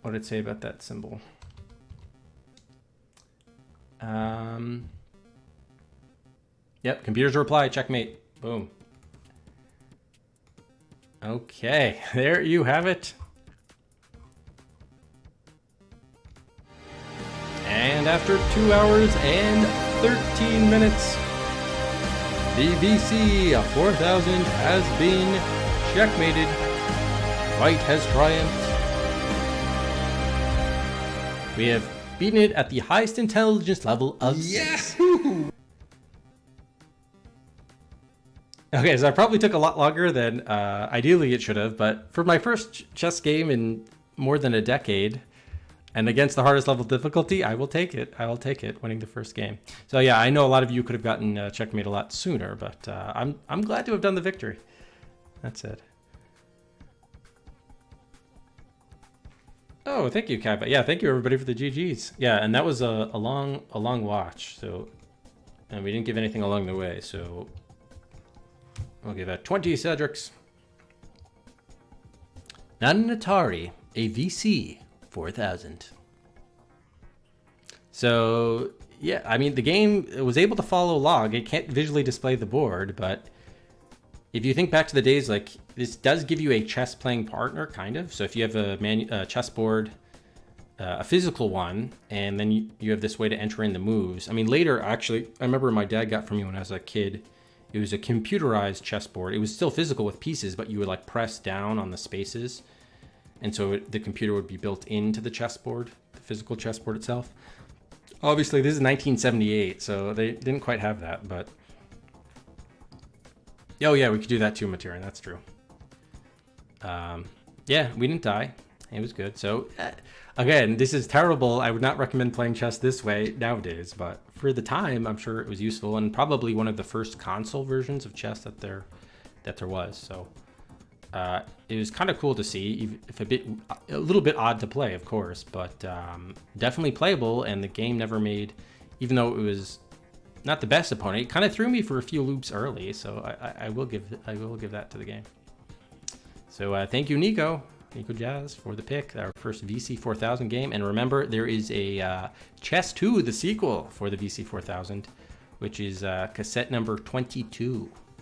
What did it say about that symbol? Yep, computers reply, checkmate. Boom. Okay, there you have it. And after 2 hours and 13 minutes, the VC 4000 has been checkmated. White has triumphed. We have beaten it at the highest intelligence level of 6. Yahoo! Okay, so I probably took a lot longer than ideally it should have, but for my first chess game in more than a decade, and against the hardest level difficulty, I will take it. I will take it, winning the first game. So yeah, I know a lot of you could have gotten checkmate a lot sooner, but I'm glad to have done the victory. That's it. Oh, thank you, Kappa. Yeah, thank you everybody for the GGs. Yeah, and that was a long watch. So, and we didn't give anything along the way. So, I'll give that 20 Cedrics. Not an Atari, a VC 4000. So, yeah, I mean, the game was able to follow log. It can't visually display the board, but if you think back to the days, like, this does give you a chess playing partner, kind of. So if you have a chess board a physical one, and then you have this way to enter in the moves. I mean, later, actually, I remember my dad got from me when I was a kid. It was a computerized chessboard. It was still physical with pieces, but you would like press down on the spaces. And so the computer would be built into the chessboard, the physical chessboard itself. Obviously, this is 1978, so they didn't quite have that, but... Oh yeah, we could do that too, Materin, that's true. Yeah, we didn't die. It was good. So, again, this is terrible. I would not recommend playing chess this way nowadays, but for the time, I'm sure it was useful, and probably one of the first console versions of chess that there was. So, it was kind of cool to see, if a little bit odd to play, of course, but definitely playable. And the game never made, even though it was not the best opponent, it kind of threw me for a few loops early. So I will give that to the game. So thank you, Nico Jazz, for the pick, our first VC4000 game. And remember, there is a Chess 2, the sequel for the VC4000, which is cassette number 22.